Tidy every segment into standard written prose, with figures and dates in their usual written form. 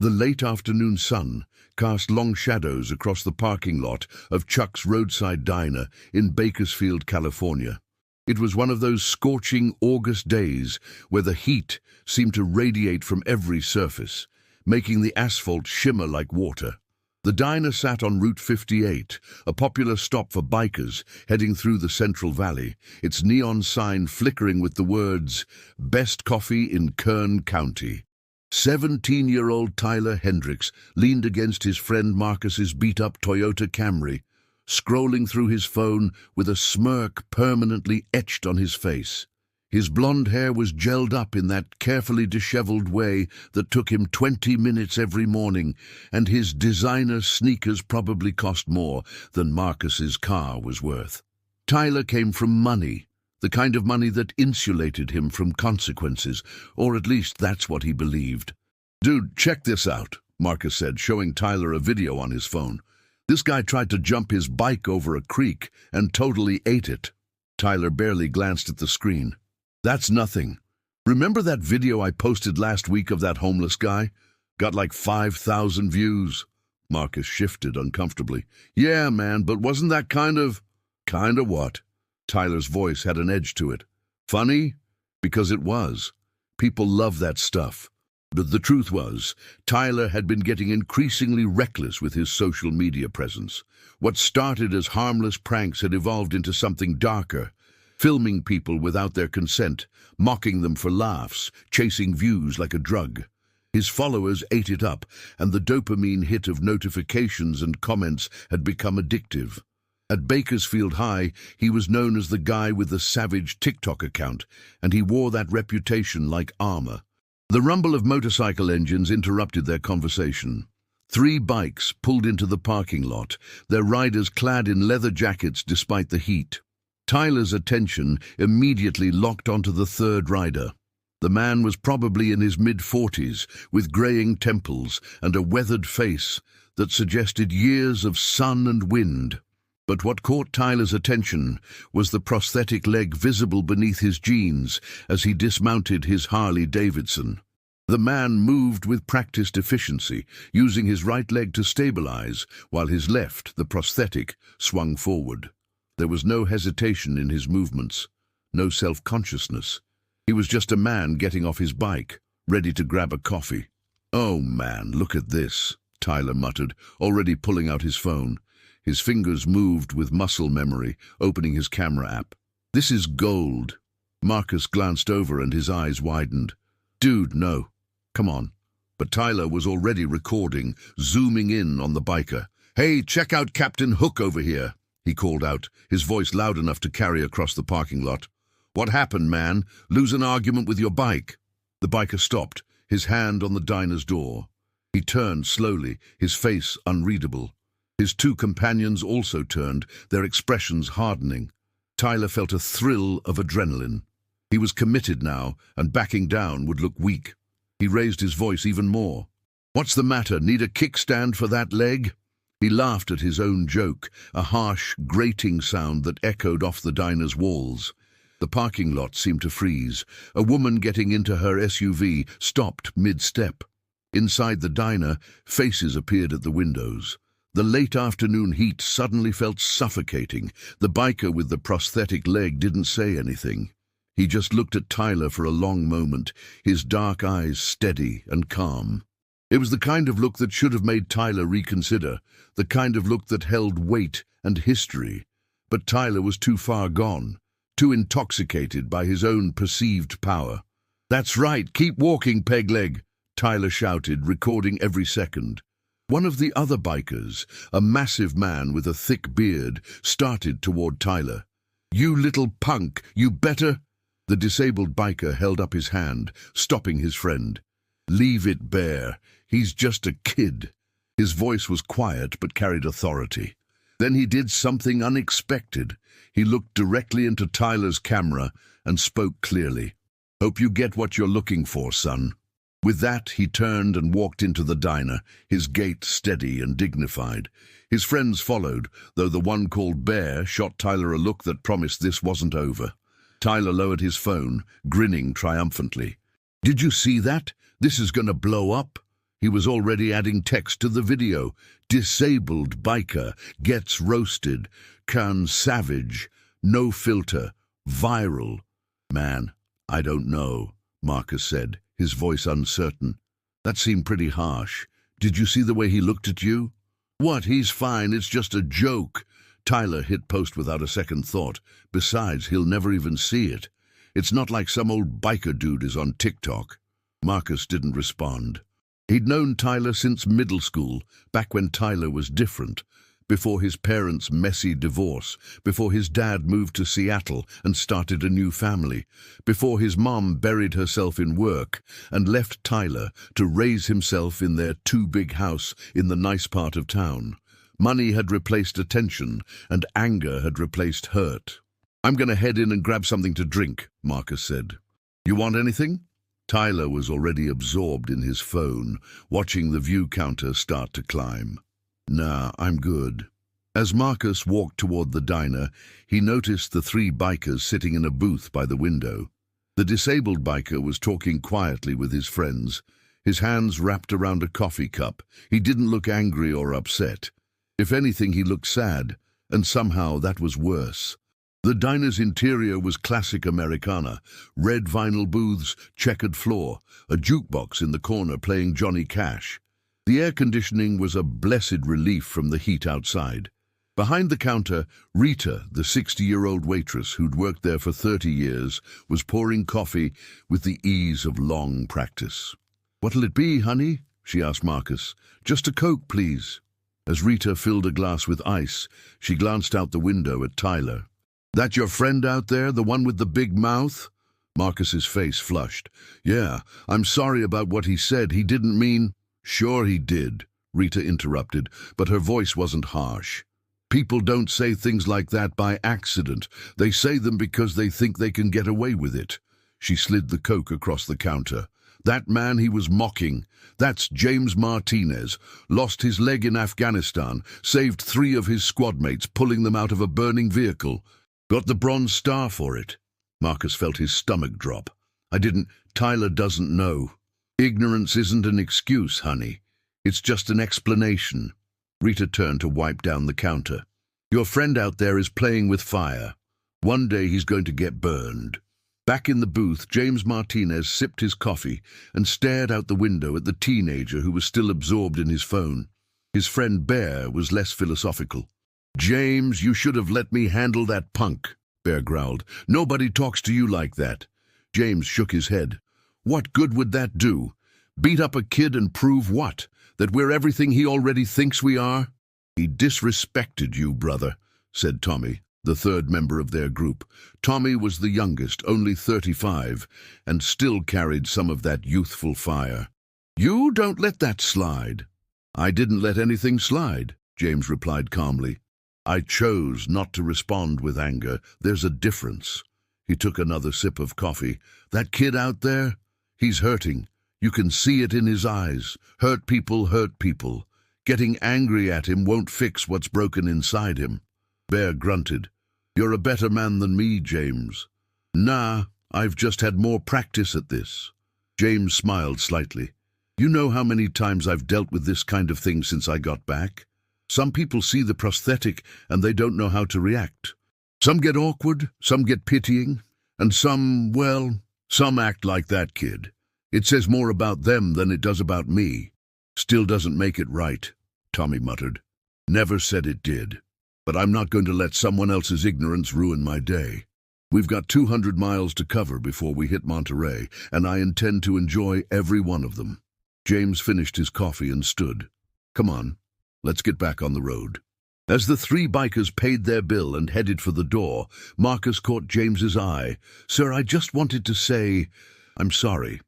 The late afternoon sun cast long shadows across the parking lot of Chuck's Roadside Diner in Bakersfield, California. It was one of those scorching August days where the heat seemed to radiate from every surface, making the asphalt shimmer like water. The diner sat on Route 58, a popular stop for bikers heading through the Central Valley, its neon sign flickering with the words, "Best Coffee in Kern County." 17-year-old Tyler Hendricks leaned against his friend Marcus's beat-up Toyota Camry, scrolling through his phone with a smirk permanently etched on his face. His blonde hair was gelled up in that carefully disheveled way that took him 20 minutes every morning, and his designer sneakers probably cost more than Marcus's car was worth. Tyler came from money, the kind of money that insulated him from consequences, or at least that's what he believed. "Dude, check this out," Marcus said, showing Tyler a video on his phone. "This guy tried to jump his bike over a creek and totally ate it." Tyler barely glanced at the screen. "That's nothing. Remember that video I posted last week of that homeless guy? Got like 5,000 views." Marcus shifted uncomfortably. "Yeah, man, but wasn't that kind of what?" Tyler's voice had an edge to it. "Funny? Because it was. People love that stuff." But the truth was, Tyler had been getting increasingly reckless with his social media presence. What started as harmless pranks had evolved into something darker, filming people without their consent, mocking them for laughs, chasing views like a drug. His followers ate it up, and the dopamine hit of notifications and comments had become addictive. At Bakersfield High, he was known as the guy with the savage TikTok account, and he wore that reputation like armor. The rumble of motorcycle engines interrupted their conversation. 3 bikes pulled into the parking lot, their riders clad in leather jackets despite the heat. Tyler's attention immediately locked onto the third rider. The man was probably in his mid-40s, with graying temples and a weathered face that suggested years of sun and wind. But what caught Tyler's attention was the prosthetic leg visible beneath his jeans as he dismounted his Harley Davidson. The man moved with practiced efficiency, using his right leg to stabilize, while his left, the prosthetic, swung forward. There was no hesitation in his movements, no self-consciousness. He was just a man getting off his bike, ready to grab a coffee. "Oh man, look at this," Tyler muttered, already pulling out his phone. His fingers moved with muscle memory, opening his camera app. "This is gold." Marcus glanced over and his eyes widened. "Dude, no. Come on." But Tyler was already recording, zooming in on the biker. "Hey, check out Captain Hook over here," he called out, his voice loud enough to carry across the parking lot. "What happened, man? Lose an argument with your bike?" The biker stopped, his hand on the diner's door. He turned slowly, his face unreadable. His 2 companions also turned, their expressions hardening. Tyler felt a thrill of adrenaline. He was committed now, and backing down would look weak. He raised his voice even more. "What's the matter? Need a kickstand for that leg?" He laughed at his own joke, a harsh, grating sound that echoed off the diner's walls. The parking lot seemed to freeze. A woman getting into her SUV stopped mid-step. Inside the diner, faces appeared at the windows. The late afternoon heat suddenly felt suffocating. The biker with the prosthetic leg didn't say anything. He just looked at Tyler for a long moment, his dark eyes steady and calm. It was the kind of look that should have made Tyler reconsider, the kind of look that held weight and history. But Tyler was too far gone, too intoxicated by his own perceived power. "That's right, keep walking, Pegleg," Tyler shouted, recording every second. One of the other bikers, a massive man with a thick beard, started toward Tyler. "You little punk, you better—" The disabled biker held up his hand, stopping his friend. "Leave it bare. He's just a kid." His voice was quiet but carried authority. Then he did something unexpected. He looked directly into Tyler's camera and spoke clearly. "Hope you get what you're looking for, son." With that, he turned and walked into the diner, his gait steady and dignified. His friends followed, though the one called Bear shot Tyler a look that promised this wasn't over. Tyler lowered his phone, grinning triumphantly. "Did you see that? This is gonna blow up." He was already adding text to the video. Disabled biker gets roasted. Can savage. No filter. Viral. Man, I don't know, Marcus said, his voice uncertain. That seemed pretty harsh. Did you see the way he looked at you? What, he's fine, it's just a joke. Tyler hit post without a second thought. Besides, he'll never even see it. It's not like some old biker dude is on TikTok. Marcus didn't respond. He'd known Tyler since middle school, back when Tyler was different, before his parents' messy divorce, before his dad moved to Seattle and started a new family, before his mom buried herself in work and left Tyler to raise himself in their too-big house in the nice part of town. Money had replaced attention, and anger had replaced hurt. I'm going to head in and grab something to drink, Marcus said. You want anything? Tyler was already absorbed in his phone, watching the view counter start to climb. Nah, I'm good. As Marcus walked toward the diner, he noticed the 3 bikers sitting in a booth by the window. The disabled biker was talking quietly with his friends, his hands wrapped around a coffee cup. He didn't look angry or upset. If anything, he looked sad, and somehow that was worse. The diner's interior was classic Americana, red vinyl booths, checkered floor, a jukebox in the corner playing Johnny Cash. The air conditioning was a blessed relief from the heat outside. Behind the counter, Rita, the 60-year-old waitress who'd worked there for 30 years, was pouring coffee with the ease of long practice. "What'll it be, honey?" she asked Marcus. "Just a Coke, please." As Rita filled a glass with ice, she glanced out the window at Tyler. "That your friend out there, the one with the big mouth?" Marcus's face flushed. "Yeah, I'm sorry about what he said. He didn't mean—" "Sure he did," Rita interrupted, but her voice wasn't harsh. "People don't say things like that by accident. They say them because they think they can get away with it." She slid the Coke across the counter. "That man he was mocking, that's James Martinez. Lost his leg in Afghanistan, saved 3 of his squad mates, pulling them out of a burning vehicle. Got the Bronze Star for it." Marcus felt his stomach drop. Tyler doesn't know. Ignorance isn't an excuse, honey. It's just an explanation." Rita turned to wipe down the counter. "Your friend out there is playing with fire. One day he's going to get burned." Back in the booth, James Martinez sipped his coffee and stared out the window at the teenager who was still absorbed in his phone. His friend Bear was less philosophical. "James, you should have let me handle that punk," Bear growled. "Nobody talks to you like that." James shook his head. "What good would that do? Beat up a kid and prove what? That we're everything he already thinks we are?" "He disrespected you, brother," said Tommy, the 3rd member of their group. Tommy was the youngest, only 35, and still carried some of that youthful fire. "You don't let that slide." "I didn't let anything slide," James replied calmly. "I chose not to respond with anger. There's a difference." He took another sip of coffee. "That kid out there, he's hurting. You can see it in his eyes. Hurt people hurt people. Getting angry at him won't fix what's broken inside him." Bear grunted. "You're a better man than me, James." "Nah, I've just had more practice at this." James smiled slightly. "You know how many times I've dealt with this kind of thing since I got back? Some people see the prosthetic and they don't know how to react. Some get awkward, some get pitying, and some act like that kid. It says more about them than it does about me." "Still doesn't make it right," Tommy muttered. "Never said it did. But I'm not going to let someone else's ignorance ruin my day. We've got 200 miles to cover before we hit Monterey, and I intend to enjoy every one of them." James finished his coffee and stood. "Come on, let's get back on the road." As the 3 bikers paid their bill and headed for the door, Marcus caught James's eye. "Sir, I just wanted to say, I'm sorry.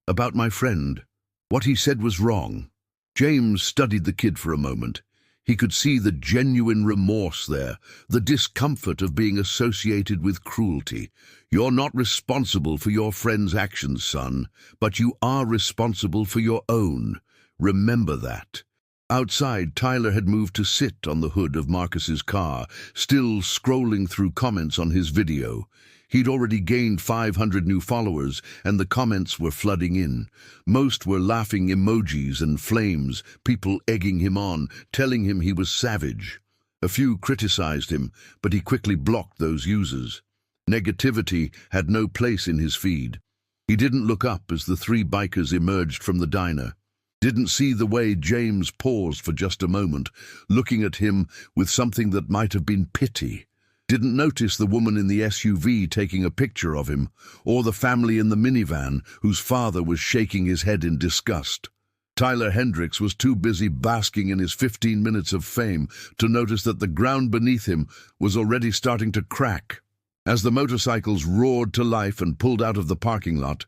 About my friend. What he said was wrong." James studied the kid for a moment. He could see the genuine remorse there, the discomfort of being associated with cruelty. "You're not responsible for your friend's actions, son, but you are responsible for your own. Remember that." Outside, Tyler had moved to sit on the hood of Marcus's car, still scrolling through comments on his video. He'd already gained 500 new followers, and the comments were flooding in. Most were laughing emojis and flames, people egging him on, telling him he was savage. A few criticized him, but he quickly blocked those users. Negativity had no place in his feed. He didn't look up as the three bikers emerged from the diner. Didn't see the way James paused for just a moment, looking at him with something that might have been pity. Didn't notice the woman in the SUV taking a picture of him, or the family in the minivan whose father was shaking his head in disgust. Tyler Hendricks was too busy basking in his 15 minutes of fame to notice that the ground beneath him was already starting to crack. As the motorcycles roared to life and pulled out of the parking lot,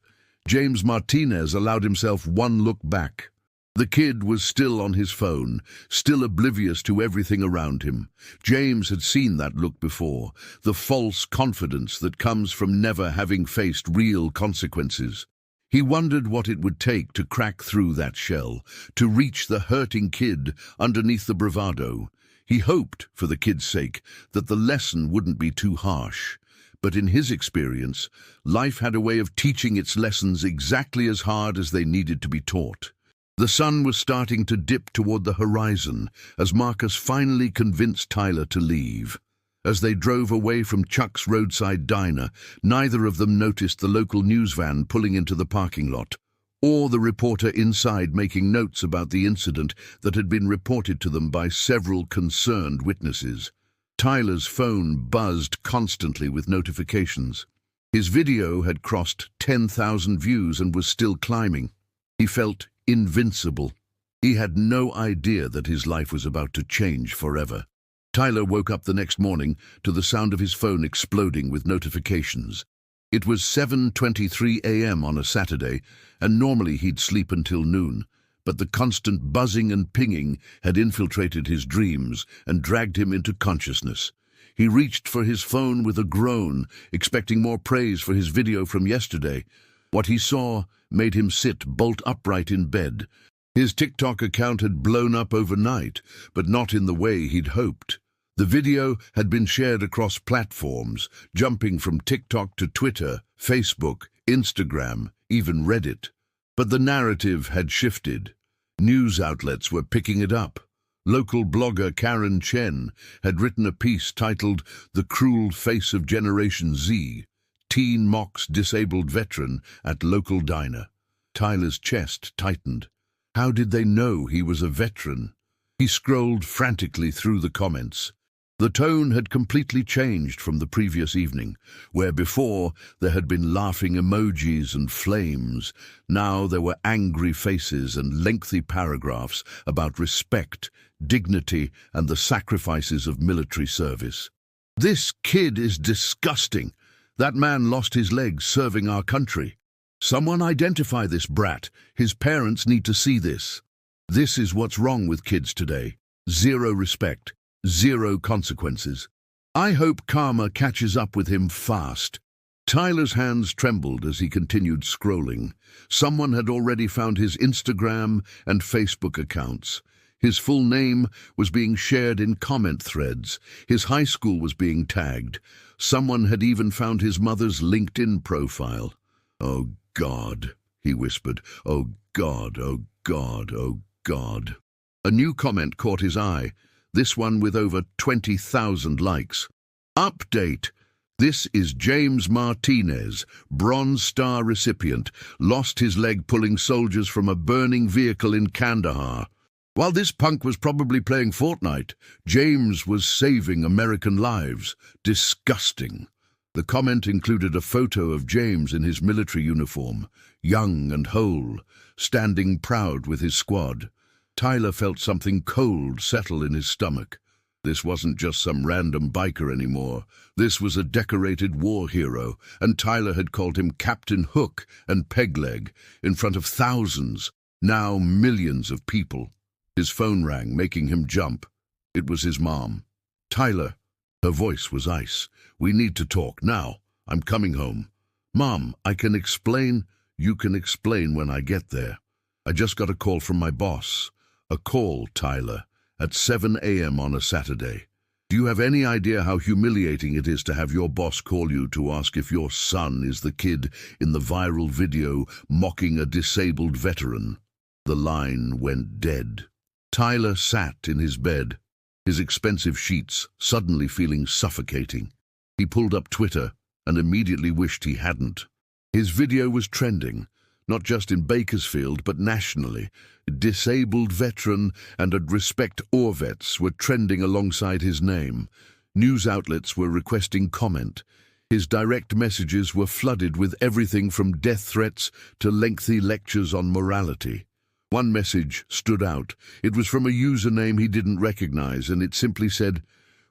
James Martinez allowed himself one look back. The kid was still on his phone, still oblivious to everything around him. James had seen that look before, the false confidence that comes from never having faced real consequences. He wondered what it would take to crack through that shell, to reach the hurting kid underneath the bravado. He hoped, for the kid's sake, that the lesson wouldn't be too harsh. But in his experience, life had a way of teaching its lessons exactly as hard as they needed to be taught. The sun was starting to dip toward the horizon as Marcus finally convinced Tyler to leave. As they drove away from Chuck's roadside diner, neither of them noticed the local news van pulling into the parking lot, or the reporter inside making notes about the incident that had been reported to them by several concerned witnesses. Tyler's phone buzzed constantly with notifications. His video had crossed 10,000 views and was still climbing. He felt invincible. He had no idea that his life was about to change forever. Tyler woke up the next morning to the sound of his phone exploding with notifications. It was 7:23 a.m. on a Saturday, and normally he'd sleep until noon, but the constant buzzing and pinging had infiltrated his dreams and dragged him into consciousness. He reached for his phone with a groan, expecting more praise for his video from yesterday. What he saw made him sit bolt upright in bed. His TikTok account had blown up overnight, but not in the way he'd hoped. The video had been shared across platforms, jumping from TikTok to Twitter, Facebook, Instagram, even Reddit. But the narrative had shifted. News outlets were picking it up. Local blogger Karen Chen had written a piece titled "The Cruel Face of Generation Z." Teen mocks disabled veteran at local diner. Tyler's chest tightened. How did they know he was a veteran? He scrolled frantically through the comments. The tone had completely changed from the previous evening, where before there had been laughing emojis and flames. Now there were angry faces and lengthy paragraphs about respect, dignity, and the sacrifices of military service. "This kid is disgusting. That man lost his legs serving our country. Someone identify this brat. His parents need to see this. This is what's wrong with kids today. Zero respect, zero consequences. I hope karma catches up with him fast." Tyler's hands trembled as he continued scrolling. Someone had already found his Instagram and Facebook accounts. His full name was being shared in comment threads. His high school was being tagged. Someone had even found his mother's LinkedIn profile. "Oh God," he whispered. "Oh God, oh God, oh God." A new comment caught his eye, this one with over 20,000 likes. "Update. This is James Martinez, Bronze Star recipient, lost his leg pulling soldiers from a burning vehicle in Kandahar. While this punk was probably playing Fortnite, James was saving American lives. Disgusting." The comment included a photo of James in his military uniform, young and whole, standing proud with his squad. Tyler felt something cold settle in his stomach. This wasn't just some random biker anymore. This was a decorated war hero, and Tyler had called him Captain Hook and Pegleg in front of thousands, now millions of people. His phone rang, making him jump. It was his mom. "Tyler." Her voice was ice. "We need to talk now. I'm coming home." "Mom, I can explain." "You can explain when I get there. I just got a call from my boss." "A call, Tyler, at 7 a.m. on a Saturday." Do you have any idea how humiliating it is to have your boss call you to ask if your son is the kid in the viral video mocking a disabled veteran? The line went dead. Tyler sat in his bed, his expensive sheets suddenly feeling suffocating. He pulled up Twitter and immediately wished he hadn't. His video was trending, not just in Bakersfield but nationally. Disabled veteran and Respect Orvets were trending alongside his name. News outlets were requesting comment. His direct messages were flooded with everything from death threats to lengthy lectures on morality. One message stood out. It was from a username he didn't recognize, and it simply said,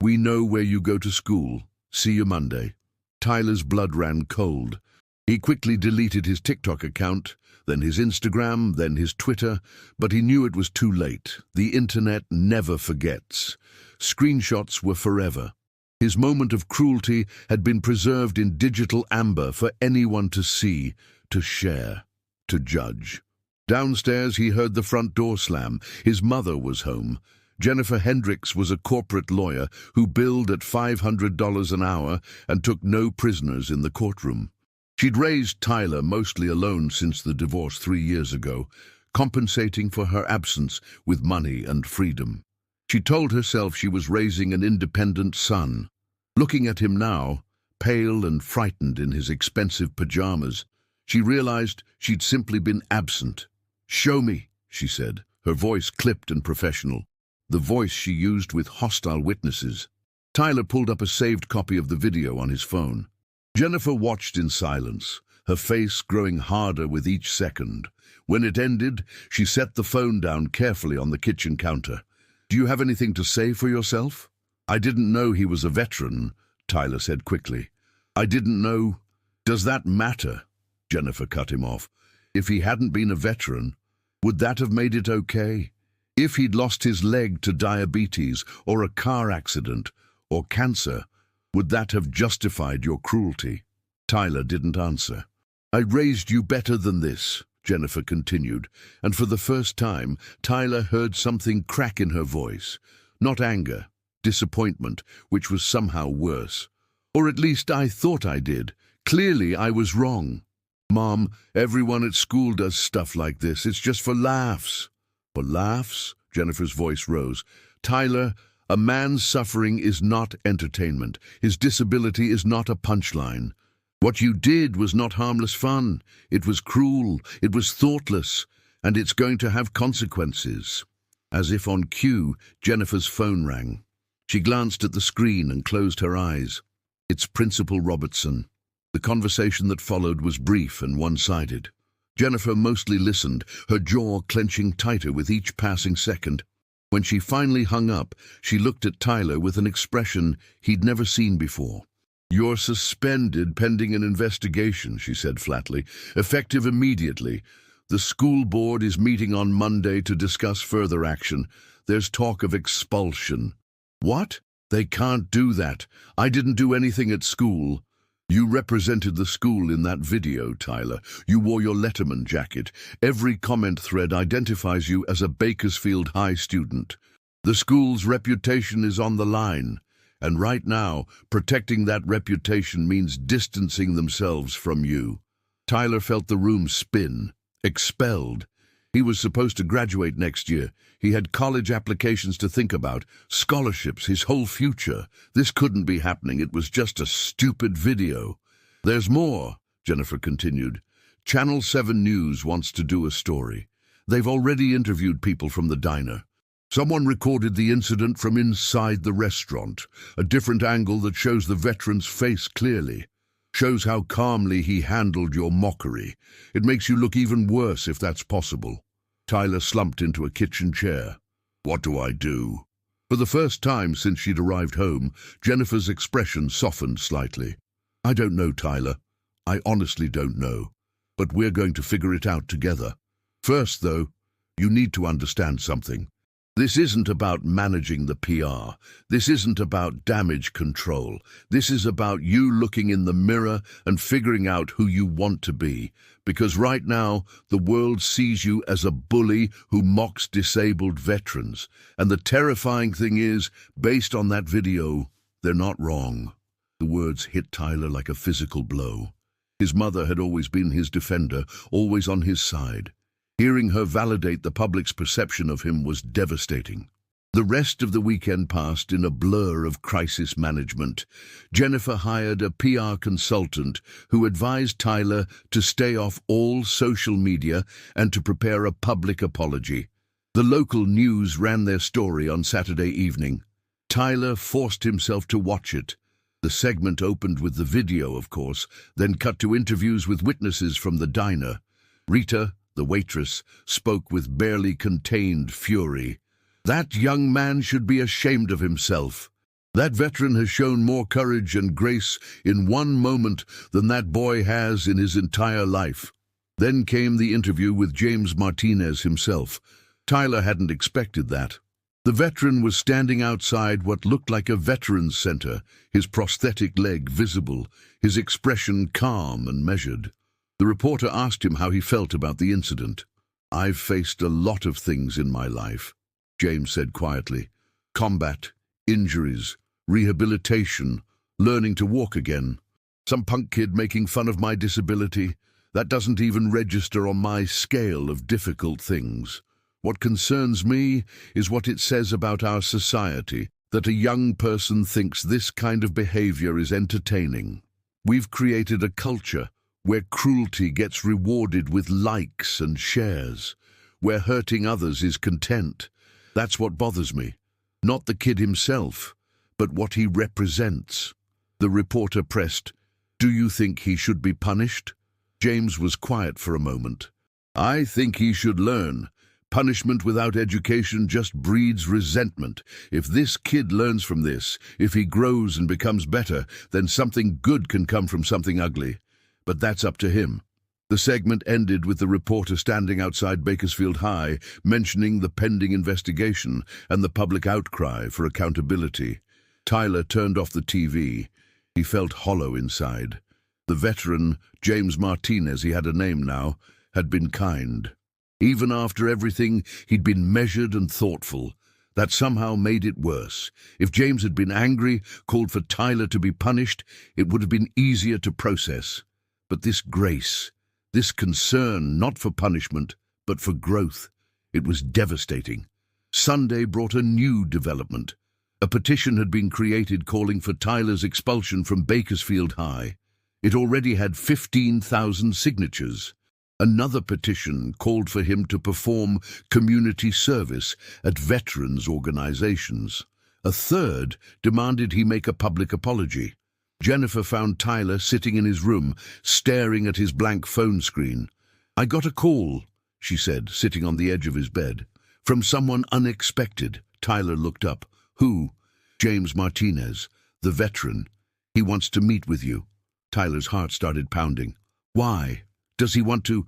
"We know where you go to school. See you Monday." Tyler's blood ran cold. He quickly deleted his TikTok account, then his Instagram, then his Twitter, but he knew it was too late. The internet never forgets. Screenshots were forever. His moment of cruelty had been preserved in digital amber for anyone to see, to share, to judge. Downstairs he heard the front door slam. His mother was home. Jennifer Hendricks was a corporate lawyer who billed at $500 an hour and took no prisoners in the courtroom. She'd raised Tyler mostly alone since the divorce 3 years ago, compensating for her absence with money and freedom. She told herself she was raising an independent son. Looking at him now, pale and frightened in his expensive pajamas, she realized she'd simply been absent. "Show me," she said, her voice clipped and professional, the voice she used with hostile witnesses. Tyler pulled up a saved copy of the video on his phone. Jennifer watched in silence, her face growing harder with each second. When it ended, she set the phone down carefully on the kitchen counter. "Do you have anything to say for yourself?" "I didn't know he was a veteran," Tyler said quickly. "I didn't know." "Does that matter?" Jennifer cut him off. "If he hadn't been a veteran, would that have made it okay? If he'd lost his leg to diabetes or a car accident or cancer, would that have justified your cruelty?" Tyler didn't answer. "I raised you better than this," Jennifer continued, and for the first time, Tyler heard something crack in her voice. Not anger, disappointment, which was somehow worse. "Or at least I thought I did. Clearly I was wrong. Mom, everyone at school does stuff like this. It's just for laughs." "For laughs?" Jennifer's voice rose. "Tyler, a man's suffering is not entertainment. His disability is not a punchline. What you did was not harmless fun. It was cruel, it was thoughtless, and it's going to have consequences." As if on cue, Jennifer's phone rang. She glanced at the screen and closed her eyes. "It's Principal Robertson." The conversation that followed was brief and one-sided. Jennifer mostly listened, her jaw clenching tighter with each passing second. When she finally hung up, she looked at Tyler with an expression he'd never seen before. "You're suspended pending an investigation," she said flatly, "effective immediately. The school board is meeting on Monday to discuss further action. There's talk of expulsion." "What? They can't do that. I didn't do anything at school." "You represented the school in that video, Tyler. You wore your Letterman jacket. Every comment thread identifies you as a Bakersfield High student. The school's reputation is on the line. And right now, protecting that reputation means distancing themselves from you." Tyler felt the room spin. Expelled. He was supposed to graduate next year. He had college applications to think about, scholarships, his whole future. This couldn't be happening. It was just a stupid video. "There's more," Jennifer continued. "Channel 7 News wants to do a story. They've already interviewed people from the diner. Someone recorded the incident from inside the restaurant, a different angle that shows the veteran's face clearly. Shows how calmly he handled your mockery. It makes you look even worse if that's possible." Tyler slumped into a kitchen chair. "What do I do?" For the first time since she'd arrived home, Jennifer's expression softened slightly. "I don't know, Tyler. I honestly don't know. But we're going to figure it out together. First, though, you need to understand something. This isn't about managing the PR. This isn't about damage control. This is about you looking in the mirror and figuring out who you want to be. Because right now, the world sees you as a bully who mocks disabled veterans. And the terrifying thing is, based on that video, they're not wrong. The words hit Tyler like a physical blow. His mother had always been his defender, always on his side. Hearing her validate the public's perception of him was devastating. The rest of the weekend passed in a blur of crisis management. Jennifer hired a PR consultant who advised Tyler to stay off all social media and to prepare a public apology. The local news ran their story on Saturday evening. Tyler forced himself to watch it. The segment opened with the video, of course, then cut to interviews with witnesses from the diner. Rita, the waitress, spoke with barely contained fury. That young man should be ashamed of himself. That veteran has shown more courage and grace in one moment than that boy has in his entire life. Then came the interview with James Martinez himself. Tyler hadn't expected that. The veteran was standing outside what looked like a veterans center, his prosthetic leg visible, his expression calm and measured. The reporter asked him how he felt about the incident. "I've faced a lot of things in my life," James said quietly. "Combat, injuries, rehabilitation, learning to walk again. Some punk kid making fun of my disability. That doesn't even register on my scale of difficult things. What concerns me is what it says about our society, that a young person thinks this kind of behavior is entertaining. We've created a culture where cruelty gets rewarded with likes and shares, where hurting others is content. That's what bothers me. Not the kid himself, but what he represents." The reporter pressed, "Do you think he should be punished?" James was quiet for a moment. "I think he should learn. Punishment without education just breeds resentment. If this kid learns from this, if he grows and becomes better, then something good can come from something ugly. But that's up to him." The segment ended with the reporter standing outside Bakersfield High, mentioning the pending investigation and the public outcry for accountability. Tyler turned off the TV. He felt hollow inside. The veteran, James Martinez, he had a name now, had been kind. Even after everything, he'd been measured and thoughtful. That somehow made it worse. If James had been angry, called for Tyler to be punished, it would have been easier to process. But this grace, this concern, not for punishment, but for growth, it was devastating. Sunday brought a new development. A petition had been created calling for Tyler's expulsion from Bakersfield High. It already had 15,000 signatures. Another petition called for him to perform community service at veterans organizations. A third demanded he make a public apology. Jennifer found Tyler sitting in his room, staring at his blank phone screen. "I got a call," she said, sitting on the edge of his bed. "From someone unexpected." Tyler looked up. "Who?" "James Martinez, the veteran. He wants to meet with you." Tyler's heart started pounding. "Why? Does he want to?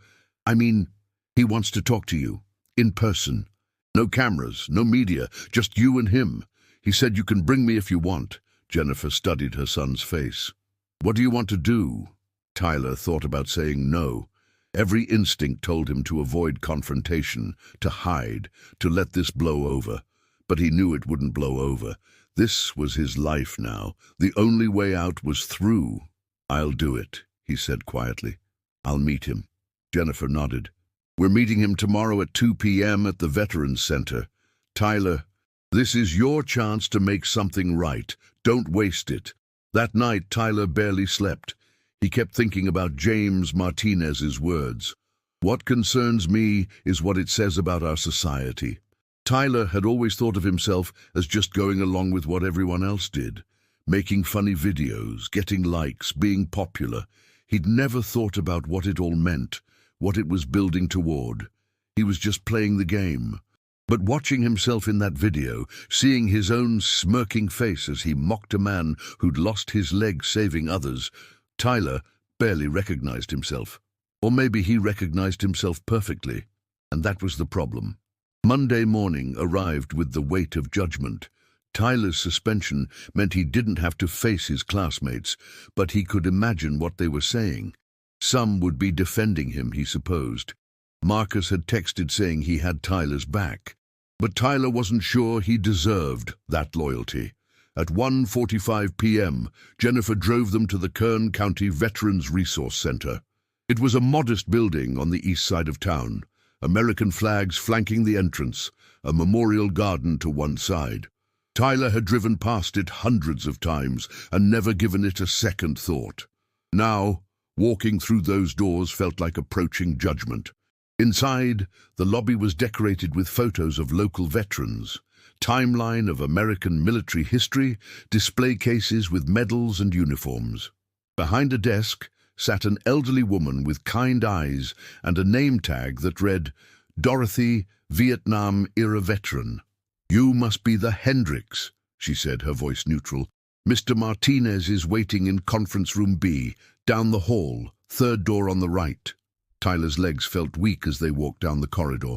He wants to talk to you. In person. No cameras, no media, just you and him. He said you can bring me if you want." Jennifer studied her son's face. "What do you want to do?" Tyler thought about saying no. Every instinct told him to avoid confrontation, to hide, to let this blow over. But he knew it wouldn't blow over. This was his life now. The only way out was through. "I'll do it," he said quietly. "I'll meet him." Jennifer nodded. "We're meeting him tomorrow at 2 p.m. at the Veterans Center. Tyler, this is your chance to make something right. Don't waste it." That night, Tyler barely slept. He kept thinking about James Martinez's words. "What concerns me is what it says about our society." Tyler had always thought of himself as just going along with what everyone else did, making funny videos, getting likes, being popular. He'd never thought about what it all meant, what it was building toward. He was just playing the game. But watching himself in that video, seeing his own smirking face as he mocked a man who'd lost his leg saving others, Tyler barely recognized himself. Or maybe he recognized himself perfectly, and that was the problem. Monday morning arrived with the weight of judgment. Tyler's suspension meant he didn't have to face his classmates, but he could imagine what they were saying. Some would be defending him, he supposed. Marcus had texted saying he had Tyler's back. But Tyler wasn't sure he deserved that loyalty. At 1:45 p.m., Jennifer drove them to the Kern County Veterans Resource Center. It was a modest building on the east side of town, American flags flanking the entrance, a memorial garden to one side. Tyler had driven past it hundreds of times and never given it a second thought. Now, walking through those doors felt like approaching judgment. Inside, the lobby was decorated with photos of local veterans, timeline of American military history, display cases with medals and uniforms. Behind a desk sat an elderly woman with kind eyes and a name tag that read, "Dorothy, Vietnam-era veteran." "You must be the Hendricks," she said, her voice neutral. "Mr. Martinez is waiting in conference room B, down the hall, third door on the right." Tyler's legs felt weak as they walked down the corridor.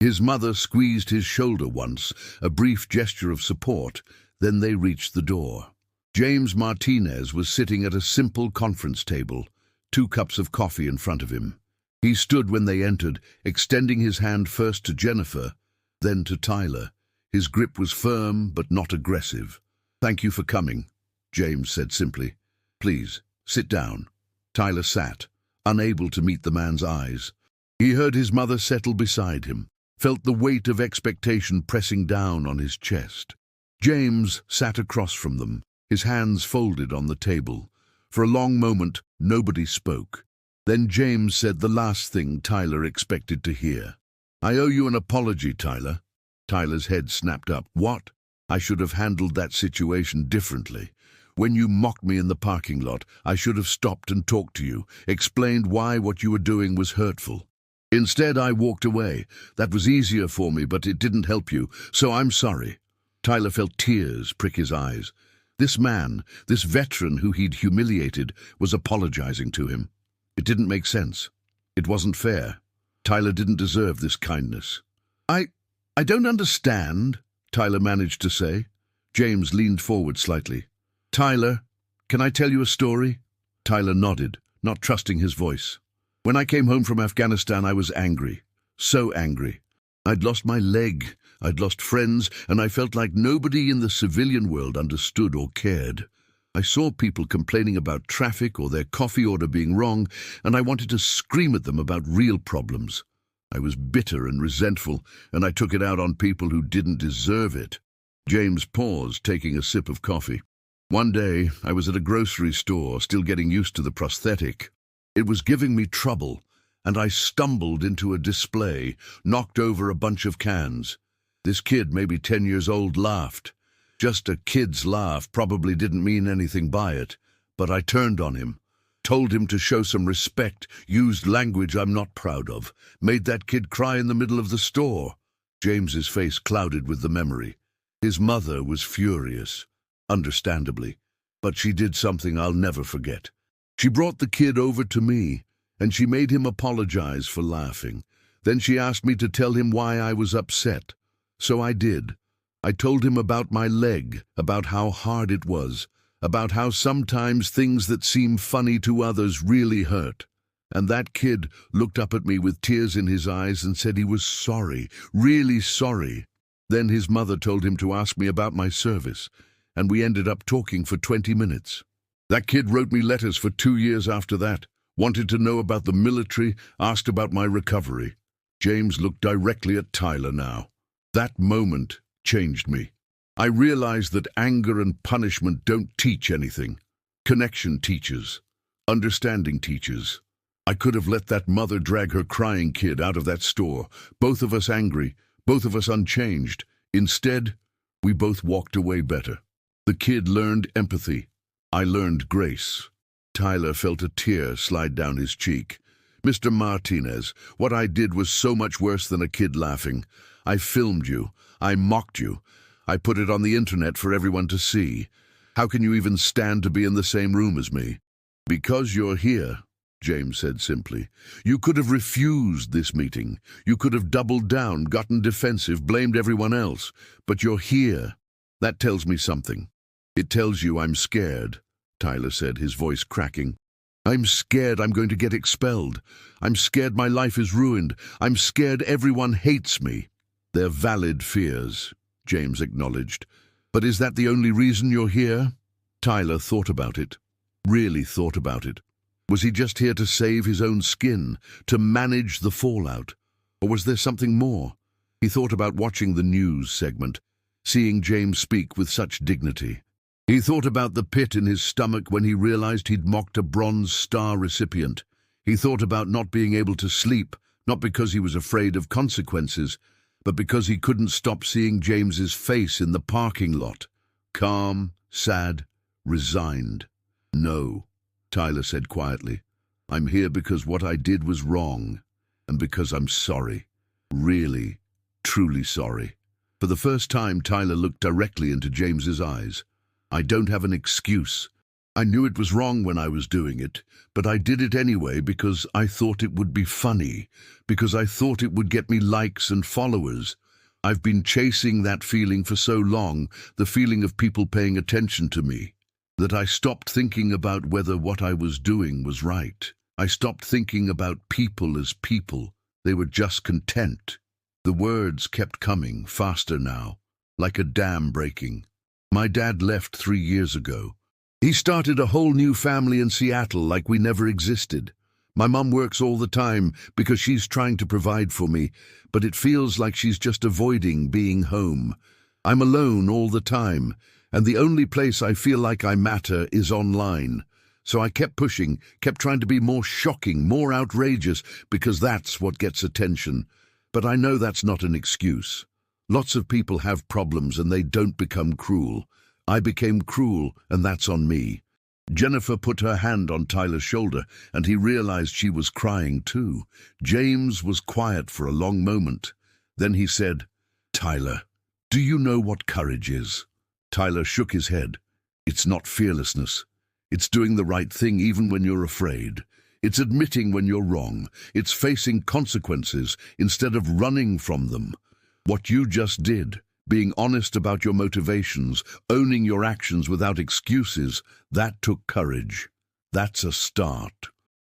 His mother squeezed his shoulder once, a brief gesture of support, then they reached the door. James Martinez was sitting at a simple conference table, 2 cups of coffee in front of him. He stood when they entered, extending his hand first to Jennifer, then to Tyler. His grip was firm but not aggressive. "Thank you for coming," James said simply. "Please, sit down." Tyler sat, unable to meet the man's eyes. He heard his mother settle beside him, felt the weight of expectation pressing down on his chest. James sat across from them, his hands folded on the table. For a long moment, nobody spoke. Then James said the last thing Tyler expected to hear. "I owe you an apology, Tyler." Tyler's head snapped up. "What?" "I should have handled that situation differently. When you mocked me in the parking lot, I should have stopped and talked to you, explained why what you were doing was hurtful. Instead, I walked away. That was easier for me, but it didn't help you, so I'm sorry." Tyler felt tears prick his eyes. This man, this veteran who he'd humiliated, was apologizing to him. It didn't make sense. It wasn't fair. Tyler didn't deserve this kindness. I don't understand," Tyler managed to say. James leaned forward slightly. "Tyler, can I tell you a story?" Tyler nodded, not trusting his voice. "When I came home from Afghanistan, I was angry. So angry. I'd lost my leg, I'd lost friends, and I felt like nobody in the civilian world understood or cared. I saw people complaining about traffic or their coffee order being wrong, and I wanted to scream at them about real problems. I was bitter and resentful, and I took it out on people who didn't deserve it." James paused, taking a sip of coffee. "One day, I was at a grocery store, still getting used to the prosthetic. It was giving me trouble, and I stumbled into a display, knocked over a bunch of cans. This kid, maybe 10 years old, laughed. Just a kid's laugh, probably didn't mean anything by it, but I turned on him. Told him to show some respect, used language I'm not proud of, made that kid cry in the middle of the store." James's face clouded with the memory. His mother was furious, understandably, but she did something I'll never forget. She brought the kid over to me, and she made him apologize for laughing. Then she asked me to tell him why I was upset. So I did. I told him about my leg, about how hard it was, about how sometimes things that seem funny to others really hurt. And that kid looked up at me with tears in his eyes and said he was sorry, really sorry. Then his mother told him to ask me about my service, and we ended up talking for 20 minutes. That kid wrote me letters for 2 years after that, wanted to know about the military, asked about my recovery. James looked directly at Tyler now. That moment changed me. I realized that anger and punishment don't teach anything. Connection teaches. Understanding teaches. I could have let that mother drag her crying kid out of that store, both of us angry, both of us unchanged. Instead, we both walked away better. The kid learned empathy. I learned grace. Tyler felt a tear slide down his cheek. "Mr. Martinez, what I did was so much worse than a kid laughing. I filmed you. I mocked you. I put it on the internet for everyone to see. How can you even stand to be in the same room as me?" "Because you're here," James said simply. You could have refused this meeting. You could have doubled down, gotten defensive, blamed everyone else. But you're here. That tells me something. It tells you I'm scared, Tyler said, his voice cracking. I'm scared I'm going to get expelled. I'm scared my life is ruined. I'm scared everyone hates me. They're valid fears, James acknowledged. But is that the only reason you're here? Tyler thought about it. Really thought about it. Was he just here to save his own skin, to manage the fallout? Or was there something more? He thought about watching the news segment, seeing James speak with such dignity. He thought about the pit in his stomach when he realized he'd mocked a Bronze Star recipient. He thought about not being able to sleep, not because he was afraid of consequences, but because he couldn't stop seeing James's face in the parking lot. Calm, sad, resigned. No, Tyler said quietly. I'm here because what I did was wrong, and because I'm sorry. Really, truly sorry. For the first time, Tyler looked directly into James's eyes. I don't have an excuse. I knew it was wrong when I was doing it, but I did it anyway because I thought it would be funny, because I thought it would get me likes and followers. I've been chasing that feeling for so long, the feeling of people paying attention to me, that I stopped thinking about whether what I was doing was right. I stopped thinking about people as people. They were just content. The words kept coming, faster now, like a dam breaking. My dad left 3 years ago. He started a whole new family in Seattle like we never existed. My mum works all the time because she's trying to provide for me, but it feels like she's just avoiding being home. I'm alone all the time, and the only place I feel like I matter is online. So I kept pushing, kept trying to be more shocking, more outrageous, because that's what gets attention. But I know that's not an excuse. Lots of people have problems and they don't become cruel. I became cruel, and that's on me. Jennifer put her hand on Tyler's shoulder, and he realized she was crying too. James was quiet for a long moment. Then he said, Tyler, do you know what courage is? Tyler shook his head. It's not fearlessness. It's doing the right thing even when you're afraid. It's admitting when you're wrong. It's facing consequences instead of running from them. What you just did, being honest about your motivations, owning your actions without excuses, that took courage. That's a start.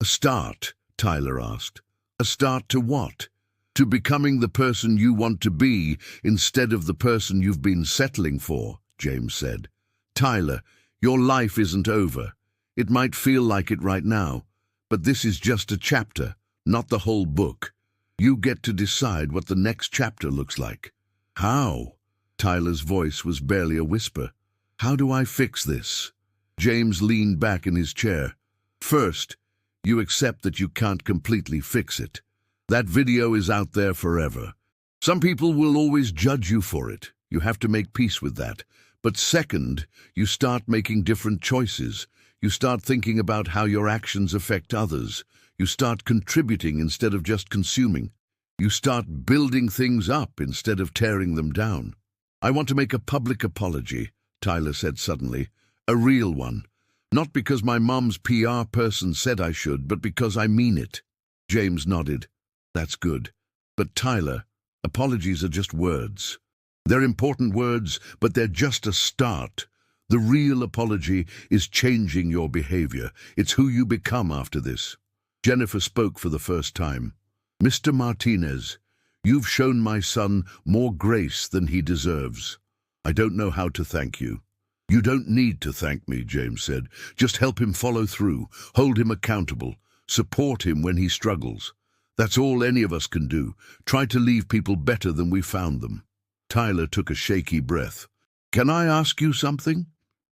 A start, Tyler asked. A start to what? To becoming the person you want to be instead of the person you've been settling for, James said. Tyler, your life isn't over. It might feel like it right now, but this is just a chapter, not the whole book. You get to decide what the next chapter looks like. How? Tyler's voice was barely a whisper. How do I fix this? James leaned back in his chair. First, you accept that you can't completely fix it. That video is out there forever. Some people will always judge you for it. You have to make peace with that. But second, you start making different choices. You start thinking about how your actions affect others. You start contributing instead of just consuming. You start building things up instead of tearing them down. I want to make a public apology, Tyler said suddenly. A real one. Not because my mom's PR person said I should, but because I mean it. James nodded. That's good. But Tyler, apologies are just words. They're important words, but they're just a start. The real apology is changing your behavior. It's who you become after this. Jennifer spoke for the first time. Mr. Martinez, you've shown my son more grace than he deserves. I don't know how to thank you. You don't need to thank me, James said. Just help him follow through, hold him accountable, support him when he struggles. That's all any of us can do. Try to leave people better than we found them. Tyler took a shaky breath. Can I ask you something?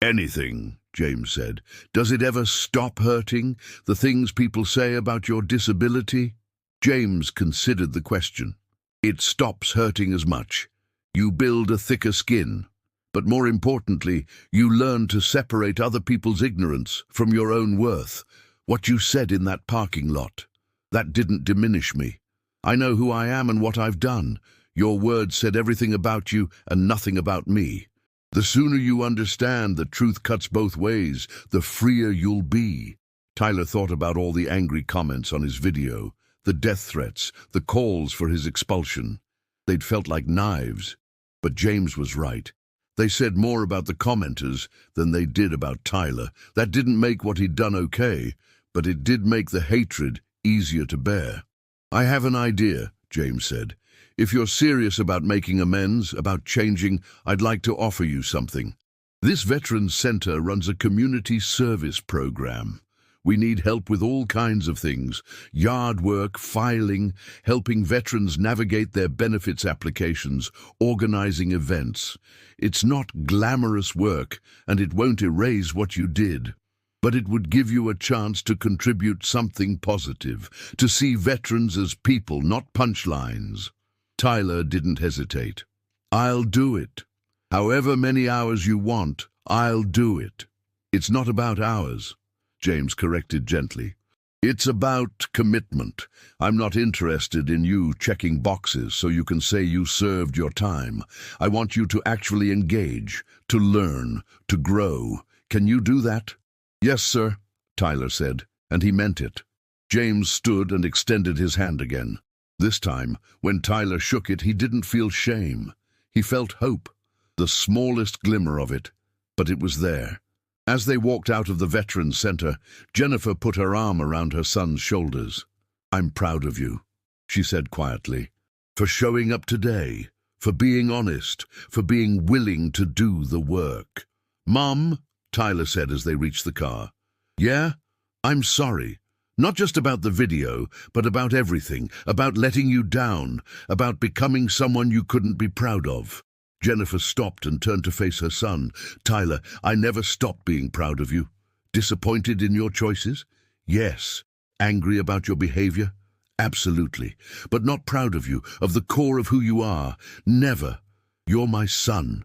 Anything, James said. Does it ever stop hurting, the things people say about your disability? James considered the question. It stops hurting as much. You build a thicker skin. But more importantly, you learn to separate other people's ignorance from your own worth. What you said in that parking lot, that didn't diminish me. I know who I am and what I've done. Your words said everything about you and nothing about me. The sooner you understand that truth cuts both ways, the freer you'll be. Tyler thought about all the angry comments on his video, the death threats, the calls for his expulsion. They'd felt like knives. But James was right. They said more about the commenters than they did about Tyler. That didn't make what he'd done okay, but it did make the hatred easier to bear. "I have an idea," James said. "If you're serious about making amends, about changing, I'd like to offer you something. This Veterans Center runs a community service program. We need help with all kinds of things: yard work, filing, helping veterans navigate their benefits applications, organizing events. It's not glamorous work, and it won't erase what you did. But it would give you a chance to contribute something positive, to see veterans as people, not punchlines." Tyler didn't hesitate. "I'll do it. However many hours you want, I'll do it." "It's not about hours," James corrected gently. "It's about commitment. I'm not interested in you checking boxes so you can say you served your time. I want you to actually engage, to learn, to grow. Can you do that?" "Yes, sir," Tyler said, and he meant it. James stood and extended his hand again. This time, when Tyler shook it, he didn't feel shame. He felt hope, the smallest glimmer of it, but it was there. As they walked out of the Veterans Center, Jennifer put her arm around her son's shoulders. "I'm proud of you," she said quietly, "for showing up today, for being honest, for being willing to do the work." "Mom," Tyler said as they reached the car. "Yeah? I'm sorry. Not just about the video, but about everything, about letting you down, about becoming someone you couldn't be proud of." Jennifer stopped and turned to face her son. "Tyler, I never stopped being proud of you. Disappointed in your choices? Yes. Angry about your behavior? Absolutely. But not proud of you, of the core of who you are. Never. You're my son.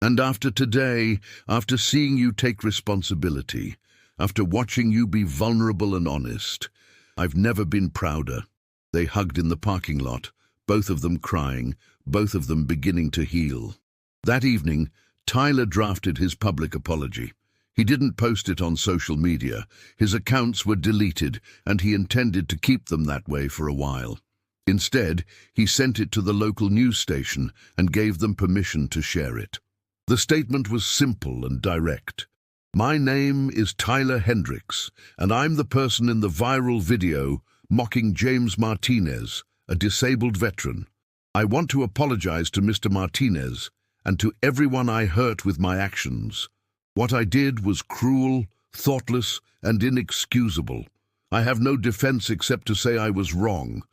And after today, after seeing you take responsibility, after watching you be vulnerable and honest, I've never been prouder." They hugged in the parking lot, both of them crying, both of them beginning to heal. That evening, Tyler drafted his public apology. He didn't post it on social media. His accounts were deleted, and he intended to keep them that way for a while. Instead, he sent it to the local news station and gave them permission to share it. The statement was simple and direct. "My name is Tyler Hendricks, and I'm the person in the viral video mocking James Martinez, a disabled veteran. I want to apologize to Mr. Martinez and to everyone I hurt with my actions. What I did was cruel, thoughtless, and inexcusable. I have no defense except to say I was wrong.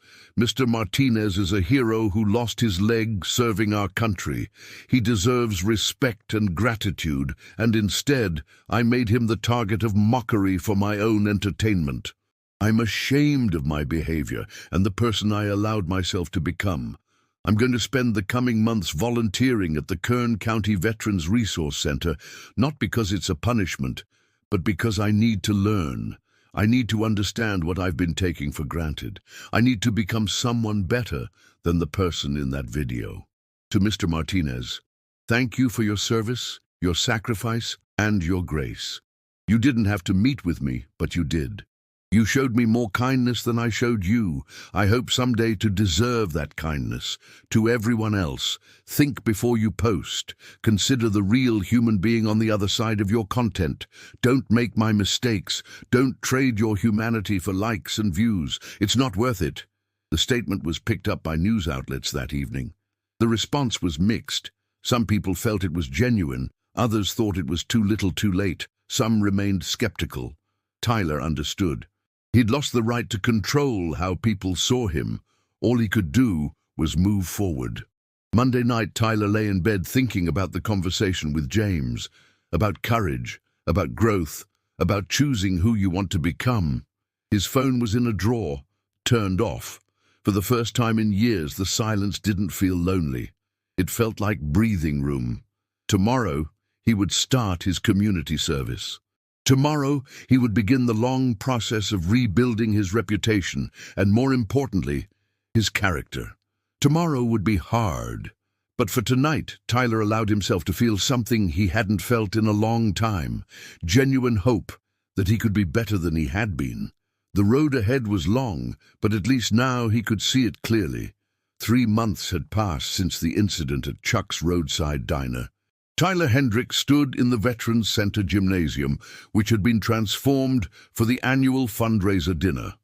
Mr. Martinez is a hero who lost his leg serving our country. He deserves respect and gratitude, and instead I made him the target of mockery for my own entertainment. I'm ashamed of my behavior and the person I allowed myself to become. I'm going to spend the coming months volunteering at the Kern County Veterans Resource Center, not because it's a punishment, but because I need to learn. I need to understand what I've been taking for granted. I need to become someone better than the person in that video." To Mr. Martinez, "Thank you for your service, your sacrifice, and your grace. You didn't have to meet with me, but you did. You showed me more kindness than I showed you. I hope someday to deserve that kindness. To everyone else, think before you post. Consider the real human being on the other side of your content. Don't make my mistakes. Don't trade your humanity for likes and views. It's not worth it." The statement was picked up by news outlets that evening. The response was mixed. Some people felt it was genuine. Others thought it was too little too late. Some remained skeptical. Tyler understood. He'd lost the right to control how people saw him. All he could do was move forward. Monday night, Tyler lay in bed thinking about the conversation with James, about courage, about growth, about choosing who you want to become. His phone was in a drawer, turned off. For the first time in years, the silence didn't feel lonely. It felt like breathing room. Tomorrow, he would start his community service. Tomorrow, he would begin the long process of rebuilding his reputation and, more importantly, his character. Tomorrow would be hard, but for tonight, Tyler allowed himself to feel something he hadn't felt in a long time: genuine hope that he could be better than he had been. The road ahead was long, but at least now he could see it clearly. 3 months had passed since the incident at Chuck's Roadside Diner. Tyler Hendricks stood in the Veterans Center Gymnasium, which had been transformed for the annual fundraiser dinner.